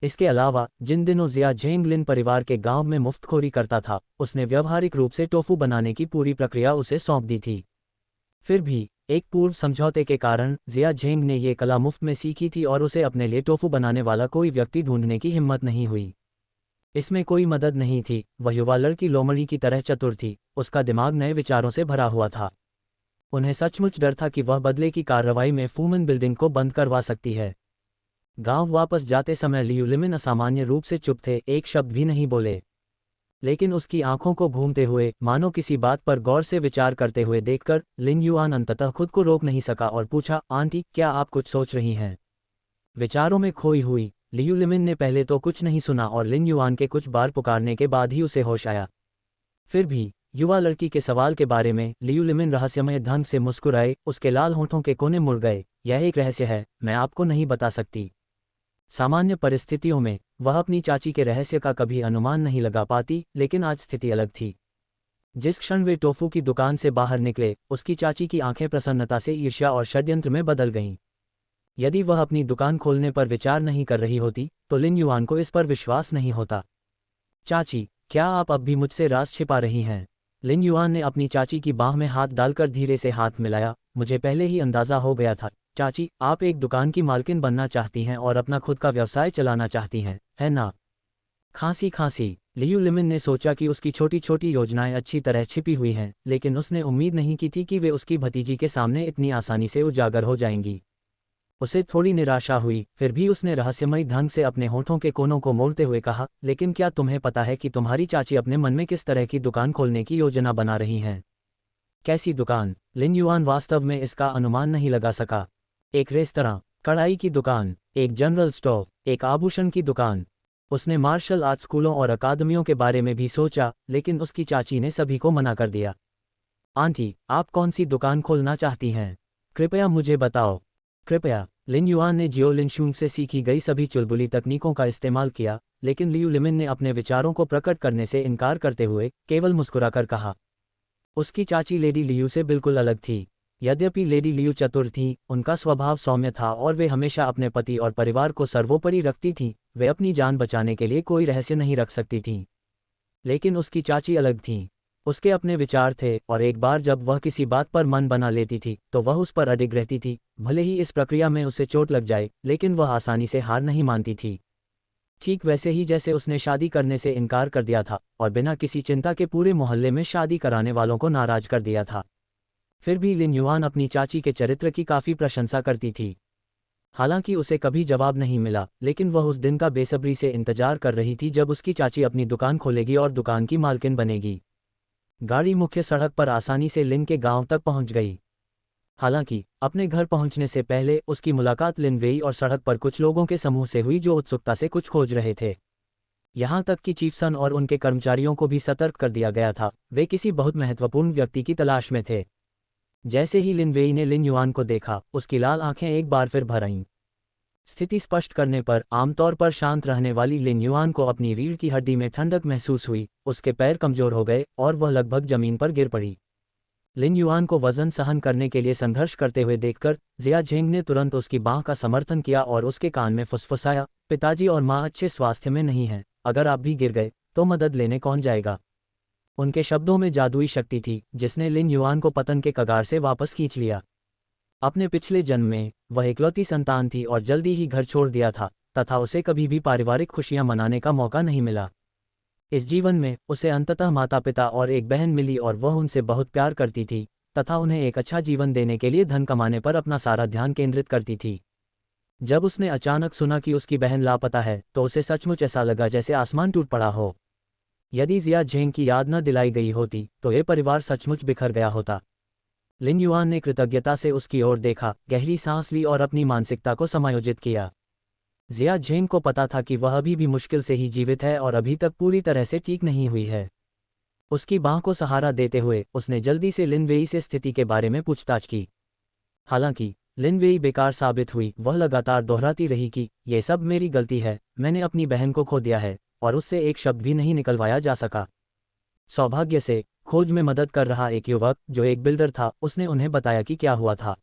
इसके अलावा जिन दिनों जिया झेंग लिन परिवार के गांव में मुफ्तखोरी करता था, उसने व्यवहारिक रूप से टोफू बनाने की पूरी प्रक्रिया उसे सौंप दी थी। फिर भी एक पूर्व समझौते के कारण जिया झेंग ने ये कला मुफ्त में सीखी थी और उसे अपने लिए टोफू बनाने वाला कोई व्यक्ति ढूंढने की हिम्मत नहीं हुई। इसमें कोई मदद नहीं थी, वह युवा लड़की लोमड़ी की तरह चतुर थी, उसका दिमाग नए विचारों से भरा हुआ था। उन्हें सचमुच डर था कि वह बदले की कार्रवाई में फूमन बिल्डिंग को बंद करवा सकती है। गांव वापस जाते समय लियू लिमिन असामान्य रूप से चुप थे, एक शब्द भी नहीं बोले। लेकिन उसकी आंखों को घूमते हुए, मानो किसी बात पर गौर से विचार करते हुए देखकर लिन युआन अंततः खुद को रोक नहीं सका और पूछा, आंटी, क्या आप कुछ सोच रही हैं? विचारों में खोई हुई लियू लिमिन ने पहले तो कुछ नहीं सुना और लिन युआन के कुछ बार पुकारने के बाद ही उसे होश आया। फिर भी युवा लड़की के सवाल के बारे में लियू लिमिन रहस्यमय ढंग से मुस्कुराए, उसके लाल होठों के कोने मुड़ गए। यह एक रहस्य है, मैं आपको नहीं बता सकती। सामान्य परिस्थितियों में वह अपनी चाची के रहस्य का कभी अनुमान नहीं लगा पाती, लेकिन आज स्थिति अलग थी। जिस क्षण वे टोफू की दुकान से बाहर निकले, उसकी चाची की आंखें प्रसन्नता से ईर्ष्या और षड्यंत्र में बदल गईं। यदि वह अपनी दुकान खोलने पर विचार नहीं कर रही होती तो लिन युआन को इस पर विश्वास नहीं होता। चाची, क्या आप अब भी मुझसे राज छिपा रही हैं? लिन युआन ने अपनी चाची की बाह में हाथ डालकर धीरे से हाथ मिलाया। मुझे पहले ही अंदाजा हो गया था चाची, आप एक दुकान की मालकिन बनना चाहती हैं और अपना खुद का व्यवसाय चलाना चाहती हैं, है ना? खांसी खांसी। लियू लिमिन ने सोचा कि उसकी छोटी छोटी योजनाएं अच्छी तरह छिपी हुई हैं, लेकिन उसने उम्मीद नहीं की थी कि वे उसकी भतीजी के सामने इतनी आसानी से उजागर हो जाएंगी। उसे थोड़ी निराशा हुई, फिर भी उसने रहस्यमयी ढंग से अपने होठों के कोनों को मोड़ते हुए कहा, लेकिन क्या तुम्हें पता है कि तुम्हारी चाची अपने मन में किस तरह की दुकान खोलने की योजना बना रही हैं? कैसी दुकान? लिन युआन वास्तव में इसका अनुमान नहीं लगा सका। एक रेस्तरां, कढ़ाई की दुकान, एक जनरल स्टोर, एक आभूषण की दुकान। उसने मार्शल आर्ट स्कूलों और अकादमियों के बारे में भी सोचा, लेकिन उसकी चाची ने सभी को मना कर दिया। आंटी, आप कौन सी दुकान खोलना चाहती हैं? कृपया मुझे बताओ। कृपया। लिन युआन ने जियो लिनशुंग से सीखी गई सभी चुलबुली तकनीकों का इस्तेमाल किया, लेकिन लियू लिमिन ने अपने विचारों को प्रकट करने से इनकार करते हुए केवल मुस्कुराकर कहा। उसकी चाची लेडी लियू से बिल्कुल अलग थी। यद्यपि लेडी लियू चतुर थीं, उनका स्वभाव सौम्य था और वे हमेशा अपने पति और परिवार को सर्वोपरि रखती थीं। वे अपनी जान बचाने के लिए कोई रहस्य नहीं रख सकती थीं। लेकिन उसकी चाची अलग थीं। उसके अपने विचार थे, और एक बार जब वह किसी बात पर मन बना लेती थी तो वह उस पर अडिग रहती थी, भले ही इस प्रक्रिया में उसे चोट लग जाए, लेकिन वह आसानी से हार नहीं मानती थी। ठीक वैसे ही जैसे उसने शादी करने से इनकार कर दिया था और बिना किसी चिंता के पूरे मोहल्ले में शादी कराने वालों को नाराज कर दिया था। फिर भी लिन युआन अपनी चाची के चरित्र की काफ़ी प्रशंसा करती थी। हालांकि उसे कभी जवाब नहीं मिला, लेकिन वह उस दिन का बेसब्री से इंतजार कर रही थी जब उसकी चाची अपनी दुकान खोलेगी और दुकान की मालकिन बनेगी। गाड़ी मुख्य सड़क पर आसानी से लिन के गांव तक पहुंच गई। हालांकि अपने घर पहुंचने से पहले उसकी मुलाकात लिन वेई और सड़क पर कुछ लोगों के समूह से हुई जो उत्सुकता से कुछ खोज रहे थे। यहां तक कि चीफसन और उनके कर्मचारियों को भी सतर्क कर दिया गया था, वे किसी बहुत महत्वपूर्ण व्यक्ति की तलाश में थे। जैसे ही लिन वेई ने लिन युआन को देखा, उसकी लाल आंखें एक बार फिर भर आईं। स्थिति स्पष्ट करने पर आमतौर पर शांत रहने वाली लिन युआन को अपनी रीढ़ की हड्डी में ठंडक महसूस हुई, उसके पैर कमजोर हो गए और वह लगभग जमीन पर गिर पड़ी। लिन युआन को वजन सहन करने के लिए संघर्ष करते हुए देखकर जिया झेंग ने तुरंत उसकी बांह का समर्थन किया और उसके कान में फुसफुसाया, पिताजी और माँ अच्छे स्वास्थ्य में नहीं हैं, अगर आप भी गिर गए तो मदद लेने कौन जाएगा? उनके शब्दों में जादुई शक्ति थी जिसने लिन युआन को पतन के कगार से वापस खींच लिया। अपने पिछले जन्म में वह इकलौती संतान थी और जल्दी ही घर छोड़ दिया था, तथा उसे कभी भी पारिवारिक खुशियां मनाने का मौका नहीं मिला। इस जीवन में उसे अंततः माता पिता और एक बहन मिली और वह उनसे बहुत प्यार करती थी, तथा उन्हें एक अच्छा जीवन देने के लिए धन कमाने पर अपना सारा ध्यान केंद्रित करती थी। जब उसने अचानक सुना कि उसकी बहन लापता है तो उसे सचमुच ऐसा लगा जैसे आसमान टूट पड़ा हो। यदि जिया झेंग की याद न दिलाई गई होती तो ये परिवार सचमुच बिखर गया होता। लिन युआन ने कृतज्ञता से उसकी ओर देखा, गहरी सांस ली और अपनी मानसिकता को समायोजित किया। जिया झेंग को पता था कि वह अभी भी मुश्किल से ही जीवित है और अभी तक पूरी तरह से ठीक नहीं हुई है। उसकी बांह को सहारा देते हुए उसने जल्दी से लिन वेई से स्थिति के बारे में पूछताछ की। हालांकि लिन वेई बेकार साबित हुई, वह लगातार दोहराती रही कि यह सब मेरी गलती है, मैंने अपनी बहन को खो दिया है, और उससे एक शब्द भी नहीं निकलवाया जा सका। सौभाग्य से खोज में मदद कर रहा एक युवक जो एक बिल्डर था, उसने उन्हें बताया कि क्या हुआ था।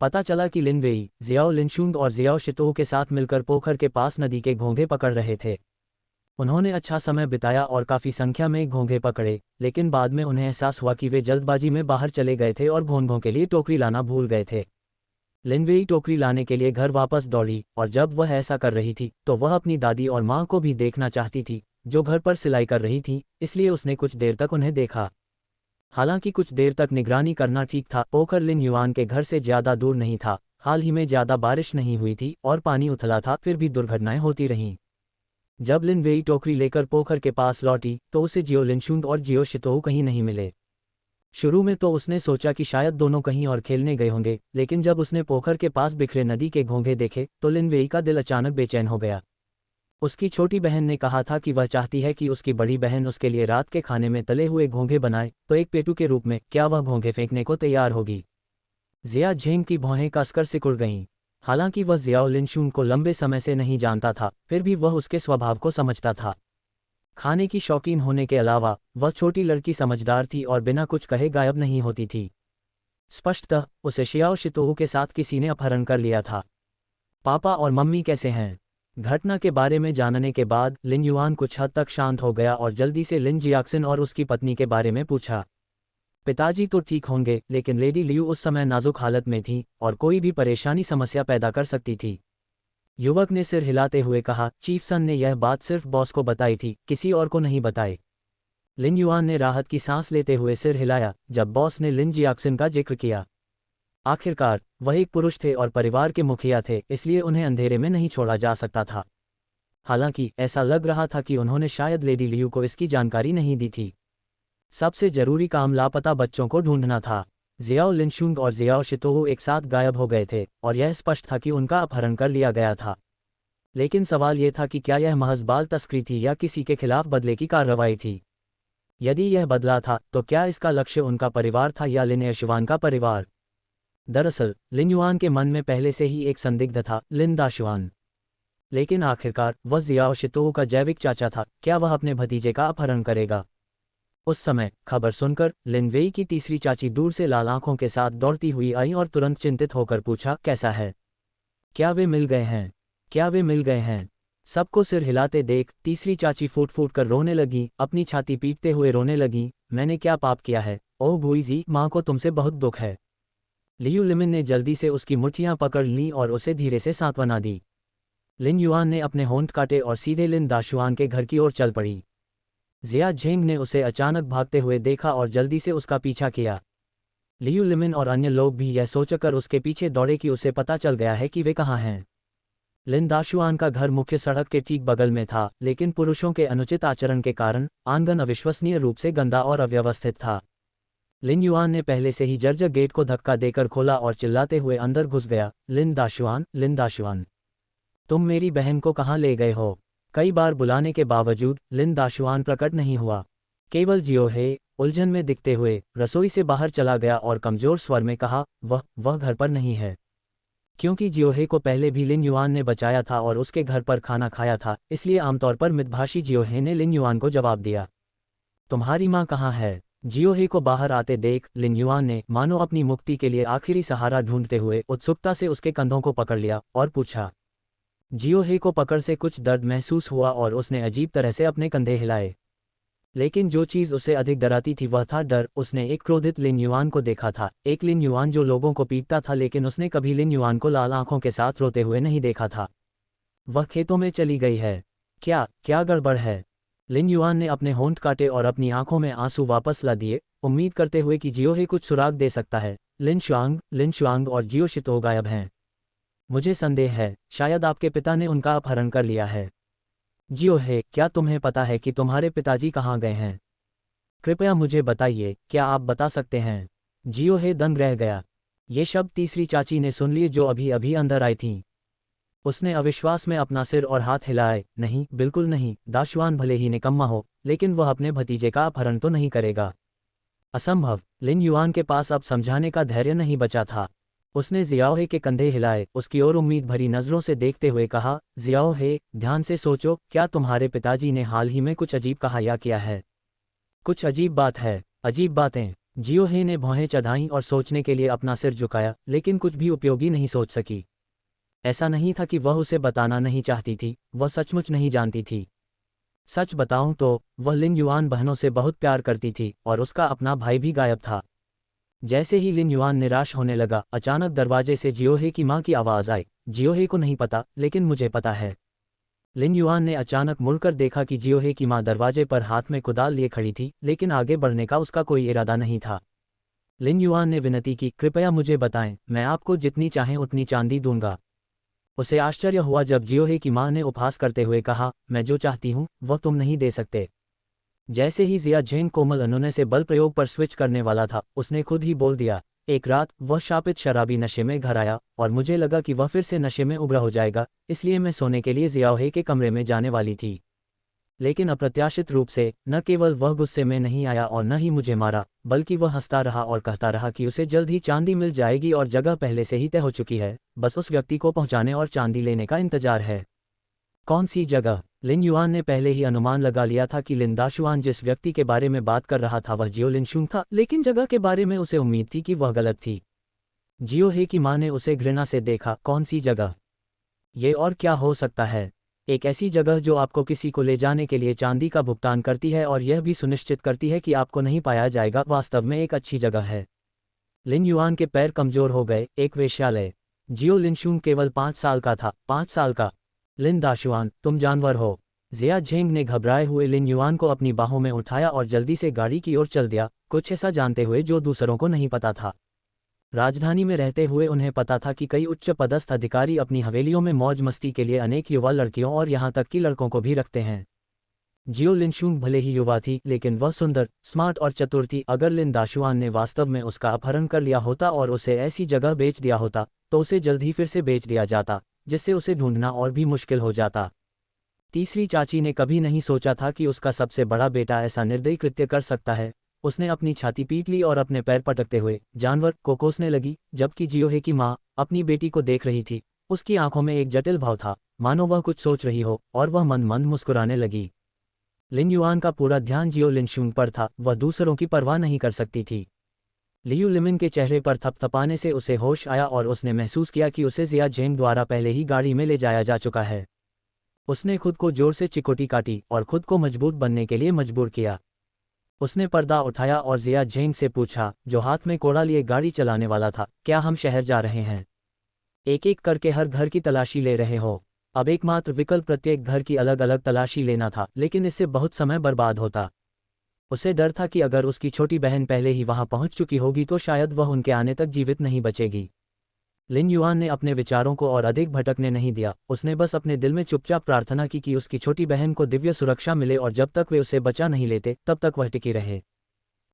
पता चला कि लिन वेई, जियाओ लिनशुंग और जियाओ शितोह के साथ मिलकर पोखर के पास नदी के घोंघे पकड़ रहे थे। उन्होंने अच्छा समय बिताया और काफ़ी संख्या में घोंघे पकड़े, लेकिन बाद में उन्हें एहसास हुआ कि वे जल्दबाजी में बाहर चले गए थे और घोंघों के लिए टोकरी लाना भूल गए थे। लिन वेई टोकरी लाने के लिए घर वापस दौड़ी, और जब वह ऐसा कर रही थी तो वह अपनी दादी और माँ को भी देखना चाहती थी जो घर पर सिलाई कर रही थी, इसलिए उसने कुछ देर तक उन्हें देखा। हालांकि कुछ देर तक निगरानी करना ठीक था, पोखर लिन युआन के घर से ज़्यादा दूर नहीं था, हाल ही में ज़्यादा बारिश नहीं हुई थी और पानी उथला था, फिर भी दुर्घटनाएं होती रहीं। जब लिन वेई टोकरी लेकर पोखर के पास लौटी तो उसे जियो लिनशुंग और जियो शितोह कहीं नहीं मिले। शुरू में तो उसने सोचा कि शायद दोनों कहीं और खेलने गए होंगे, लेकिन जब उसने पोखर के पास बिखरे नदी के घोंघे देखे तो लिन वेई का दिल अचानक बेचैन हो गया। उसकी छोटी बहन ने कहा था कि वह चाहती है कि उसकी बड़ी बहन उसके लिए रात के खाने में तले हुए घोंघे बनाए, तो एक पेटू के रूप में क्या वह घोंघे फेंकने को तैयार होगी? जिया झेंग की भौहें कसकर सिकुड़ गईं। हालांकि वह जियाओ लिनशुंग को लंबे समय से नहीं जानता था, फिर भी वह उसके स्वभाव को समझता था। खाने की शौकीन होने के अलावा वह छोटी लड़की समझदार थी और बिना कुछ कहे गायब नहीं होती थी। स्पष्टतः उसे शियाओ शितोह के साथ किसी ने अपहरण कर लिया था। पापा और मम्मी कैसे हैं? घटना के बारे में जानने के बाद लिन युआन कुछ हद तक शांत हो गया और जल्दी से लिन जियाक्सिन और उसकी पत्नी के बारे में पूछा। पिताजी तो ठीक होंगे, लेकिन लेडी लियू उस समय नाजुक हालत में थी और कोई भी परेशानी समस्या पैदा कर सकती थी। युवक ने सिर हिलाते हुए कहा, चीफ सन ने यह बात सिर्फ बॉस को बताई थी, किसी और को नहीं बताई। लिन युआन ने राहत की सांस लेते हुए सिर हिलाया जब बॉस ने लिन जियाक्सिन का जिक्र किया। आखिरकार वह एक पुरुष थे और परिवार के मुखिया थे, इसलिए उन्हें अंधेरे में नहीं छोड़ा जा सकता था। हालांकि ऐसा लग रहा था कि उन्होंने शायद लेडी लियू को इसकी जानकारी नहीं दी थी। सबसे जरूरी काम लापता बच्चों को ढूंढना था। जियाओ लिनशुंग और जियाओ शितोहू एक साथ गायब हो गए थे और यह स्पष्ट था कि उनका अपहरण कर लिया गया था। लेकिन सवाल यह था कि क्या यह महज बाल तस्करी थी या किसी के खिलाफ बदले की कार्रवाई थी। यदि यह बदला था तो क्या इसका लक्ष्य उनका परिवार था या लिन दाशुआन का परिवार। दरअसल लिन युआन के मन में पहले से ही एक संदिग्ध था, लिन दाशुआन। लेकिन आखिरकार वह जियाओ शितोहू का जैविक चाचा था, क्या वह अपने भतीजे का अपहरण करेगा। उस समय खबर सुनकर लिन वेई की तीसरी चाची दूर से लाल आंखों के साथ दौड़ती हुई आई और तुरंत चिंतित होकर पूछा, कैसा है? क्या वे मिल गए हैं? क्या वे मिल गए हैं? सबको सिर हिलाते देख तीसरी चाची फूट फूट कर रोने लगी, अपनी छाती पीटते हुए रोने लगी, मैंने क्या पाप किया है? ओह भूईजी, माँ को तुमसे बहुत दुख है। लियू लिमिन ने जल्दी से उसकी मुट्ठियां पकड़ लीं और उसे धीरे से सांत्वना दी। लिन युआन ने अपने होंठ काटे और सीधे लिन दाशुआन के घर की ओर चल पड़ी। जिया झेंग ने उसे अचानक भागते हुए देखा और जल्दी से उसका पीछा किया। लियू लिमिन और अन्य लोग भी यह सोचकर उसके पीछे दौड़े कि उसे पता चल गया है कि वे कहाँ हैं। लिन दाशुआन का घर मुख्य सड़क के ठीक बगल में था, लेकिन पुरुषों के अनुचित आचरण के कारण आंगन अविश्वसनीय रूप से गंदा और अव्यवस्थित था। लिन युआन ने पहले से ही जर्जर गेट को धक्का देकर खोला और चिल्लाते हुए अंदर घुस गया, लिन दाशुआन, तुम मेरी बहन को कहाँ ले गए हो? कई बार बुलाने के बावजूद लिन दाशुआन प्रकट नहीं हुआ। केवल जियोहे उलझन में दिखते हुए रसोई से बाहर चला गया और कमजोर स्वर में कहा, वह घर पर नहीं है। क्योंकि जियोहे को पहले भी लिन युआन ने बचाया था और उसके घर पर खाना खाया था, इसलिए आमतौर पर मितभाषी जियोहे ने लिन युआन को जवाब दिया, तुम्हारी माँ कहाँ है? जियोहे को बाहर आते देख लिन युआन ने मानो अपनी मुक्ति के लिए आखिरी सहारा ढूंढते हुए उत्सुकता से उसके कंधों को पकड़ लिया और पूछा। जियोहे को पकड़ से कुछ दर्द महसूस हुआ और उसने अजीब तरह से अपने कंधे हिलाए। लेकिन जो चीज़ उसे अधिक डराती थी वह था डर। उसने एक क्रोधित लिन युआन को देखा था, एक लिन युआन जो लोगों को पीटता था, लेकिन उसने कभी लिन युआन को लाल आंखों के साथ रोते हुए नहीं देखा था। वह खेतों में चली गई है। क्या गड़बड़ है? लिन युआन ने अपने होंठ काटे और अपनी आंखों में आंसू वापस ला दिए, उम्मीद करते हुए कि जियोहे कुछ सुराग दे सकता है। लिन शुआंग और जियो शितो गायब हैं। मुझे संदेह है, शायद आपके पिता ने उनका अपहरण कर लिया है। जियोहे, क्या तुम्हें पता है कि तुम्हारे पिताजी कहाँ गए हैं? कृपया मुझे बताइए, क्या आप बता सकते हैं? जियोहे दंग रह गया। ये शब्द तीसरी चाची ने सुन लिए जो अभी अभी अंदर आई थीं। उसने अविश्वास में अपना सिर और हाथ हिलाए, नहीं, बिल्कुल नहीं, दाशुआन भले ही निकम्मा हो, लेकिन वह अपने भतीजे का अपहरण तो नहीं करेगा। असंभव। लिन युआन के पास अब समझाने का धैर्य नहीं बचा था। उसने जियाओहे के कंधे हिलाए, उसकी ओर उम्मीद भरी नज़रों से देखते हुए कहा, जियाओहे, ध्यान से सोचो, क्या तुम्हारे पिताजी ने हाल ही में कुछ अजीब कहा या किया है? कुछ अजीब बात है? अजीब बातें? जियोहे ने भौहें चढ़ाईं और सोचने के लिए अपना सिर झुकाया, लेकिन कुछ भी उपयोगी नहीं सोच सकी। ऐसा नहीं था कि वह उसे बताना नहीं चाहती थी, वह सचमुच नहीं जानती थी। सच बताऊं तो वह लिन युआन बहनों से बहुत प्यार करती थी और उसका अपना भाई भी गायब था। जैसे ही लिन युआन निराश होने लगा, अचानक दरवाजे से जियोहे की मां की आवाज़ आई। जियोहे को नहीं पता, लेकिन मुझे पता है। लिन युआन ने अचानक मुड़कर देखा कि जियोहे की मां दरवाजे पर हाथ में कुदाल लिए खड़ी थी, लेकिन आगे बढ़ने का उसका कोई इरादा नहीं था। लिन युआन ने विनती की, कृपया मुझे बताएं, मैं आपको जितनी चाहें उतनी चांदी दूंगा। उसे आश्चर्य हुआ जब जियोहे की मां ने उपहास करते हुए कहा, मैं जो चाहती हूं वह तुम नहीं दे सकते। जैसे ही जिया झेंग कोमल अनुनय से बल प्रयोग पर स्विच करने वाला था, उसने खुद ही बोल दिया, एक रात वह शापित शराबी नशे में घर आया और मुझे लगा कि वह फिर से नशे में उग्र हो जाएगा, इसलिए मैं सोने के लिए जियाओहे के कमरे में जाने वाली थी। लेकिन अप्रत्याशित रूप से न केवल वह गुस्से में नहीं आया और न ही मुझे मारा, बल्कि वह हंसता रहा और कहता रहा कि उसे जल्द ही चांदी मिल जाएगी और जगह पहले से ही तय हो चुकी है, बस उस व्यक्ति को पहुंचाने और चांदी लेने का इंतजार है। कौन सी जगह? लिन युआन ने पहले ही अनुमान लगा लिया था कि लिन दाशुआन जिस व्यक्ति के बारे में बात कर रहा था वह जियो लिनशुंग था, लेकिन जगह के बारे में उसे उम्मीद थी कि वह गलत थी। जियोहे की मां ने उसे घृणा से देखा, कौन सी जगह? ये और क्या हो सकता है? एक ऐसी जगह जो आपको किसी को ले जाने के लिए चांदी का भुगतान करती है और यह भी सुनिश्चित करती है कि आपको नहीं पाया जाएगा, वास्तव में एक अच्छी जगह है। लिन युआन के पैर कमजोर हो गए, एक वेश्यालय। जियो लिनशुन केवल 5 साल का था। 5 साल का। लिन दाशुआन, तुम जानवर हो। जिया झेंग ने घबराए हुए लिन युआन को अपनी बाहों में उठाया और जल्दी से गाड़ी की ओर चल दिया, कुछ ऐसा जानते हुए जो दूसरों को नहीं पता था। राजधानी में रहते हुए उन्हें पता था कि कई उच्च पदस्थ अधिकारी अपनी हवेलियों में मौज मस्ती के लिए अनेक युवा लड़कियों और यहाँ तक कि लड़कों को भी रखते हैं। जियो लिनशुन भले ही युवा थी, लेकिन वह सुंदर, स्मार्ट और चतुर थी। अगर लिन दाशुआन ने वास्तव में उसका अपहरण कर लिया होता और उसे ऐसी जगह बेच दिया होता, तो उसे जल्द ही फिर से बेच दिया जाता, जिससे उसे ढूंढना और भी मुश्किल हो जाता। तीसरी चाची ने कभी नहीं सोचा था कि उसका सबसे बड़ा बेटा ऐसा निर्दयी कृत्य कर सकता है। उसने अपनी छाती पीट ली और अपने पैर पटकते हुए जानवर को कोसने लगी, जबकि जियोहे की माँ अपनी बेटी को देख रही थी। उसकी आंखों में एक जटिल भाव था, मानो वह कुछ सोच रही हो, और वह मंद मंद मुस्कुराने लगी। लिन युआन का पूरा ध्यान जियो लिनशुन पर था, वह दूसरों की परवाह नहीं कर सकती थी। लियू लिमिन के चेहरे पर थपथपाने से उसे होश आया और उसने महसूस किया कि उसे जिया झेंग द्वारा पहले ही गाड़ी में ले जाया जा चुका है। उसने खुद को जोर से चिकोटी काटी और खुद को मजबूत बनने के लिए मजबूर किया। उसने पर्दा उठाया और जिया झेंग से पूछा, जो हाथ में कोड़ा लिए गाड़ी चलाने वाला था, क्या हम शहर जा रहे हैं? एक एक करके हर घर की तलाशी ले रहे हो? अब एकमात्र विकल्प प्रत्येक घर की अलग अलग तलाशी लेना था, लेकिन इससे बहुत समय बर्बाद होता। उसे डर था कि अगर उसकी छोटी बहन पहले ही वहां पहुंच चुकी होगी तो शायद वह उनके आने तक जीवित नहीं बचेगी। लिन युआन ने अपने विचारों को और अधिक भटकने नहीं दिया। उसने बस अपने दिल में चुपचाप प्रार्थना की कि उसकी छोटी बहन को दिव्य सुरक्षा मिले और जब तक वे उसे बचा नहीं लेते तब तक वह टिकी रहे।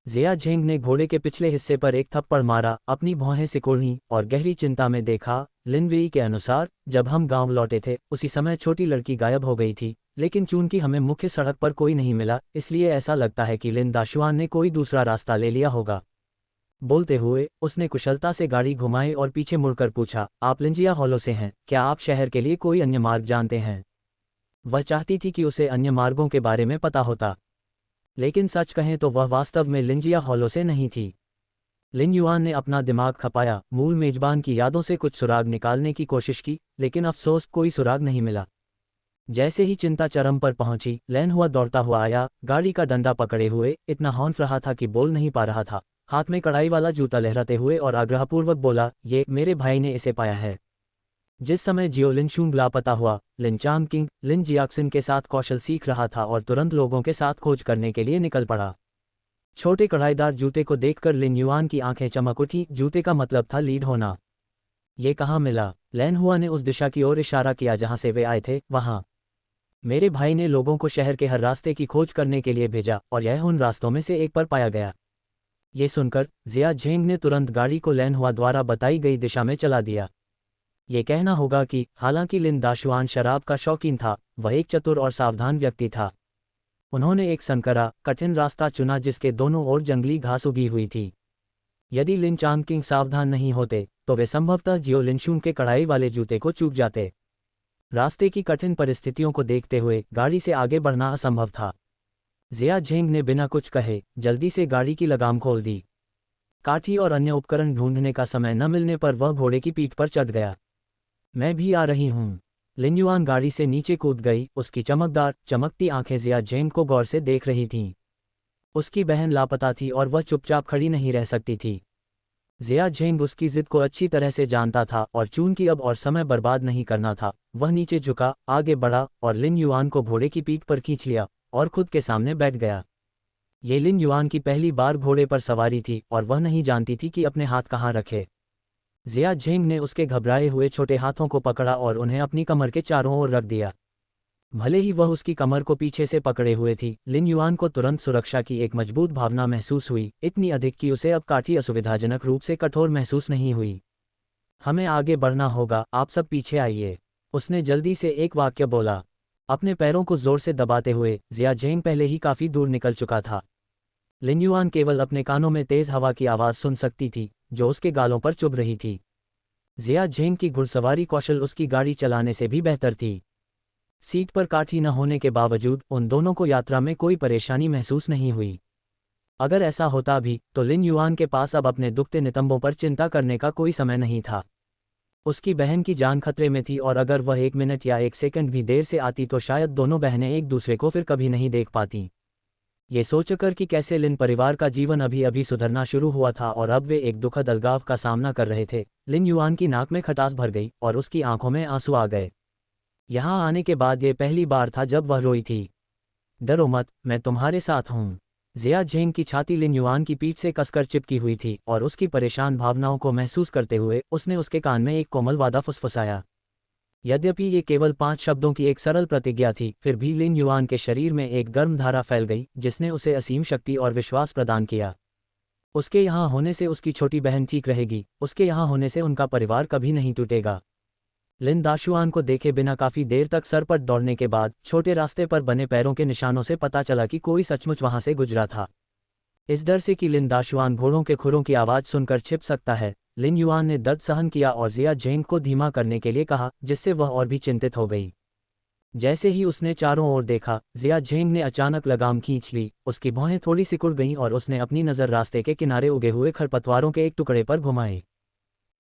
जिया झेंग ने घोड़े के पिछले हिस्से पर एक थप्पड़ मारा, अपनी भौहें सिकुड़ी और गहरी चिंता में देखा। लिन वेई के अनुसार, जब हम गांव लौटे थे उसी समय छोटी लड़की गायब हो गई थी, लेकिन चूंकि हमें मुख्य सड़क पर कोई नहीं मिला, इसलिए ऐसा लगता है कि लिन दाशुआन ने कोई दूसरा रास्ता ले लिया होगा। बोलते हुए उसने कुशलता से गाड़ी घुमाई और पीछे मुड़कर पूछा, आप लिंजिया हॉलो से हैं? क्या आप शहर के लिए कोई अन्य मार्ग जानते हैं? वह चाहती थी कि उसे अन्य मार्गों के बारे में पता होता, लेकिन सच कहें तो वह वास्तव में लिंजिया हॉलो से नहीं थी। लिन युआन ने अपना दिमाग खपाया, मूल मेजबान की यादों से कुछ सुराग निकालने की कोशिश की, लेकिन अफसोस कोई सुराग नहीं मिला। जैसे ही चिंता चरम पर पहुंची, लैन हुआ दौड़ता हुआ आया, गाड़ी का डंडा पकड़े हुए, इतना हौंफ रहा था कि बोल नहीं पा रहा था, हाथ में कड़ाई वाला जूता लहराते हुए, और आग्रहपूर्वक बोला, ये मेरे भाई ने इसे पाया है। जिस समय जियो लिनशुन लापता हुआ, लिन चांग किंग लिन जियाक्सिन के साथ कौशल सीख रहा था और तुरंत लोगों के साथ खोज करने के लिए निकल पड़ा। छोटे कढ़ाईदार जूते को देखकर लिन युआन की आंखें चमक उठी। जूते का मतलब था लीड होना। ये कहाँ मिला? लैन हुआ ने उस दिशा की ओर इशारा किया जहां से वे आए थे। वहां मेरे भाई ने लोगों को शहर के हर रास्ते की खोज करने के लिए भेजा और यह उन रास्तों में से एक पर पाया गया। ये सुनकर जिया झेंग ने तुरंत गाड़ी को लैन हुआ द्वारा बताई गई दिशा में चला दिया। ये कहना होगा कि हालांकि लिन दाशुआन शराब का शौकीन था, वह एक चतुर और सावधान व्यक्ति था। उन्होंने एक संकरा, कठिन रास्ता चुना जिसके दोनों ओर जंगली घास उगी हुई थी। यदि लिन चांग किंग सावधान नहीं होते तो वे संभवतः जियो लिनशुन के कड़ाई वाले जूते को चूक जाते। रास्ते की कठिन परिस्थितियों को देखते हुए गाड़ी से आगे बढ़ना असंभव था। जिया झेंग ने बिना कुछ कहे जल्दी से गाड़ी की लगाम खोल दी। काठी और अन्य उपकरण ढूंढने का समय न मिलने पर वह घोड़े की पीठ पर चढ़ गया। मैं भी आ रही हूँ। लिन युआन गाड़ी से नीचे कूद गई, उसकी चमकदार चमकती आंखें जिया झेंग को गौर से देख रही थीं। उसकी बहन लापता थी और वह चुपचाप खड़ी नहीं रह सकती थी। जिया झेंग उसकी जिद को अच्छी तरह से जानता था और चूंकि अब और समय बर्बाद नहीं करना था, वह नीचे झुका, आगे बढ़ा और लिन युआन को घोड़े की पीठ पर खींच लिया और खुद के सामने बैठ गया। ये लिन युआन की पहली बार घोड़े पर सवारी थी और वह नहीं जानती थी कि अपने हाथ कहाँ रखे। जिया झेंग ने उसके घबराए हुए छोटे हाथों को पकड़ा और उन्हें अपनी कमर के चारों ओर रख दिया। भले ही वह उसकी कमर को पीछे से पकड़े हुए थी, लिन युआन को तुरंत सुरक्षा की एक मजबूत भावना महसूस हुई, इतनी अधिक कि उसे अब काठी असुविधाजनक रूप से कठोर महसूस नहीं हुई। हमें आगे बढ़ना होगा, आप सब पीछे आइए। उसने जल्दी से एक वाक्य बोला। अपने पैरों को जोर से दबाते हुए जिया झेंग पहले ही काफी दूर निकल चुका था। लिन युआन केवल अपने कानों में तेज हवा की आवाज़ सुन सकती थी जो उसके गालों पर चुभ रही थी। जिया झेंग की घुड़सवारी कौशल उसकी गाड़ी चलाने से भी बेहतर थी। सीट पर काठी न होने के बावजूद उन दोनों को यात्रा में कोई परेशानी महसूस नहीं हुई। अगर ऐसा होता भी तो लिन युआन के पास अब अपने दुखते नितंबों पर चिंता करने का कोई समय नहीं था। उसकी बहन की जान खतरे में थी और अगर वह 1 मिनट या 1 सेकंड भी देर से आती तो शायद दोनों बहनें एक दूसरे को फिर कभी नहीं देख पाती। ये सोचकर कि कैसे लिन परिवार का जीवन अभी अभी सुधरना शुरू हुआ था और अब वे एक दुखद अलगाव का सामना कर रहे थे, लिन युआन की नाक में खटास भर गई और उसकी आंखों में आंसू आ गए। यहाँ आने के बाद ये पहली बार था जब वह रोई थी। डरो मत, मैं तुम्हारे साथ हूँ। जिया झेंग की छाती लिन युआन की पीठ से कसकर चिपकी हुई थी और उसकी परेशान भावनाओं को महसूस करते हुए उसने उसके कान में एक कोमल वादा फुसफुसाया। यद्यपि ये केवल 5 शब्दों की एक सरल प्रतिज्ञा थी, फिर भी लिन युआन के शरीर में एक गर्म धारा फैल गई जिसने उसे असीम शक्ति और विश्वास प्रदान किया। उसके यहाँ होने से उसकी छोटी बहन ठीक रहेगी, उसके यहाँ होने से उनका परिवार कभी नहीं टूटेगा। लिन दाशुआन को देखे बिना काफी देर तक सरपट दौड़ने के बाद छोटे रास्ते पर बने पैरों के निशानों से पता चला कि कोई सचमुच वहां से गुजरा था। इस डर से कि लिन दाशुआन घोड़ों के खुरों की आवाज सुनकर छिप सकता है, लिन युआन ने दर्द सहन किया और जिया झेंग को धीमा करने के लिए कहा, जिससे वह और भी चिंतित हो गई। जैसे ही उसने चारों ओर देखा, जिया झेंग ने अचानक लगाम खींच ली, उसकी भौहें थोड़ी सिकुड़ गईं और उसने अपनी नज़र रास्ते के किनारे उगे हुए खरपतवारों के एक टुकड़े पर घुमाई।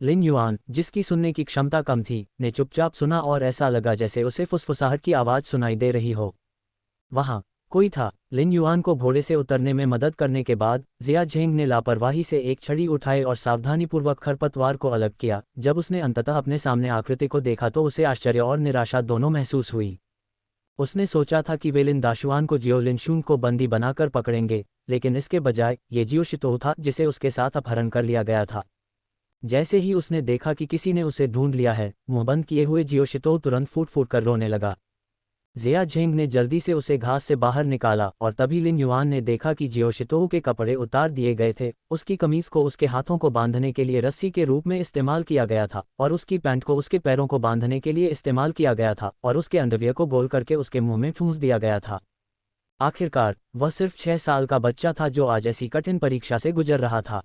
लिन युआन, जिसकी सुनने की क्षमता कम थी, ने चुपचाप सुना और ऐसा लगा जैसे उसे फुसफुसाहट की आवाज़ सुनाई दे रही हो। वहाँ कोई था। लिन युआन को घोड़े से उतरने में मदद करने के बाद जिया झेंग ने लापरवाही से एक छड़ी उठाई और सावधानीपूर्वक खरपतवार को अलग किया। जब उसने अंततः अपने सामने आकृति को देखा तो उसे आश्चर्य और निराशा दोनों महसूस हुई। उसने सोचा था कि वे लिन दाशुआन को जियो लिनशुन को बंदी बनाकर पकड़ेंगे, लेकिन इसके बजाय ये जियो शितोह था जिसे उसके साथ अपहरण कर लिया गया था। जैसे ही उसने देखा कि किसी ने उसे ढूंढ लिया है, मुंह बंद किए हुए जियो शितोह तुरंत फूट फूट कर रोने लगा। जिया झेंग ने जल्दी से उसे घास से बाहर निकाला और तभी लिन युआन ने देखा कि जियो शितोह के कपड़े उतार दिए गए थे। उसकी कमीज को उसके हाथों को बांधने के लिए रस्सी के रूप में इस्तेमाल किया गया था और उसकी पैंट को उसके पैरों को बांधने के लिए इस्तेमाल किया गया था और उसके अंडरवियर को गोल करके उसके मुंह में ठूंस दिया गया था। आखिरकार वह सिर्फ 6 साल का बच्चा था जो आज ऐसी कठिन परीक्षा से गुजर रहा था।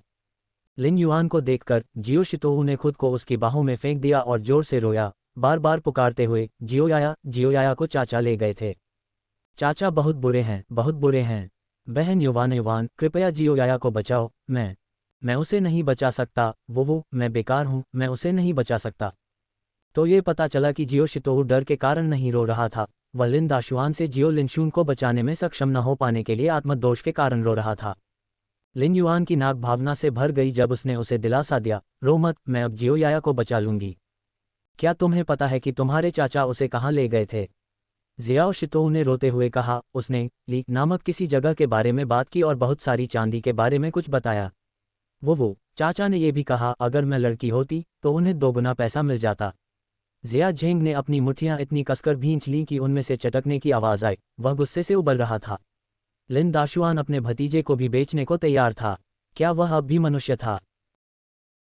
लिन युआन को देखकर जियो शितोह ने खुद को उसकी बाहों में फेंक दिया और जोर से रोया, बार बार पुकारते हुए, जियो याया को चाचा ले गए थे। चाचा बहुत बुरे हैं, बहुत बुरे हैं। बहन युवान, कृपया जियो याया को बचाओ। मैं उसे नहीं बचा सकता। मैं बेकार हूँ, मैं उसे नहीं बचा सकता। तो ये पता चला कि जियो शितोह डर के कारण नहीं रो रहा था, वह लिन दाशुआन से जियो लिनशुन को बचाने में सक्षम न हो पाने के लिए आत्मदोष के कारण रो रहा था। लिन युआन की नाक भावना से भर गई जब उसने उसे दिलासा दिया, रो मत, मैं अब जियो याया को बचा लूंगी। क्या तुम्हें पता है कि तुम्हारे चाचा उसे कहाँ ले गए थे? जियाओ शितोह ने रोते हुए कहा, उसने ली नामक किसी जगह के बारे में बात की और बहुत सारी चांदी के बारे में कुछ बताया। चाचा ने यह भी कहा अगर मैं लड़की होती तो उन्हें 2 गुना पैसा मिल जाता। जिया झेंग ने अपनी मुट्ठियां इतनी कसकर भींच लीं कि उनमें से चटकने की आवाज़ आई। वह गुस्से से उबल रहा था। लिन दाशुआन अपने भतीजे को भी बेचने को तैयार था। क्या वह अब भी मनुष्य था?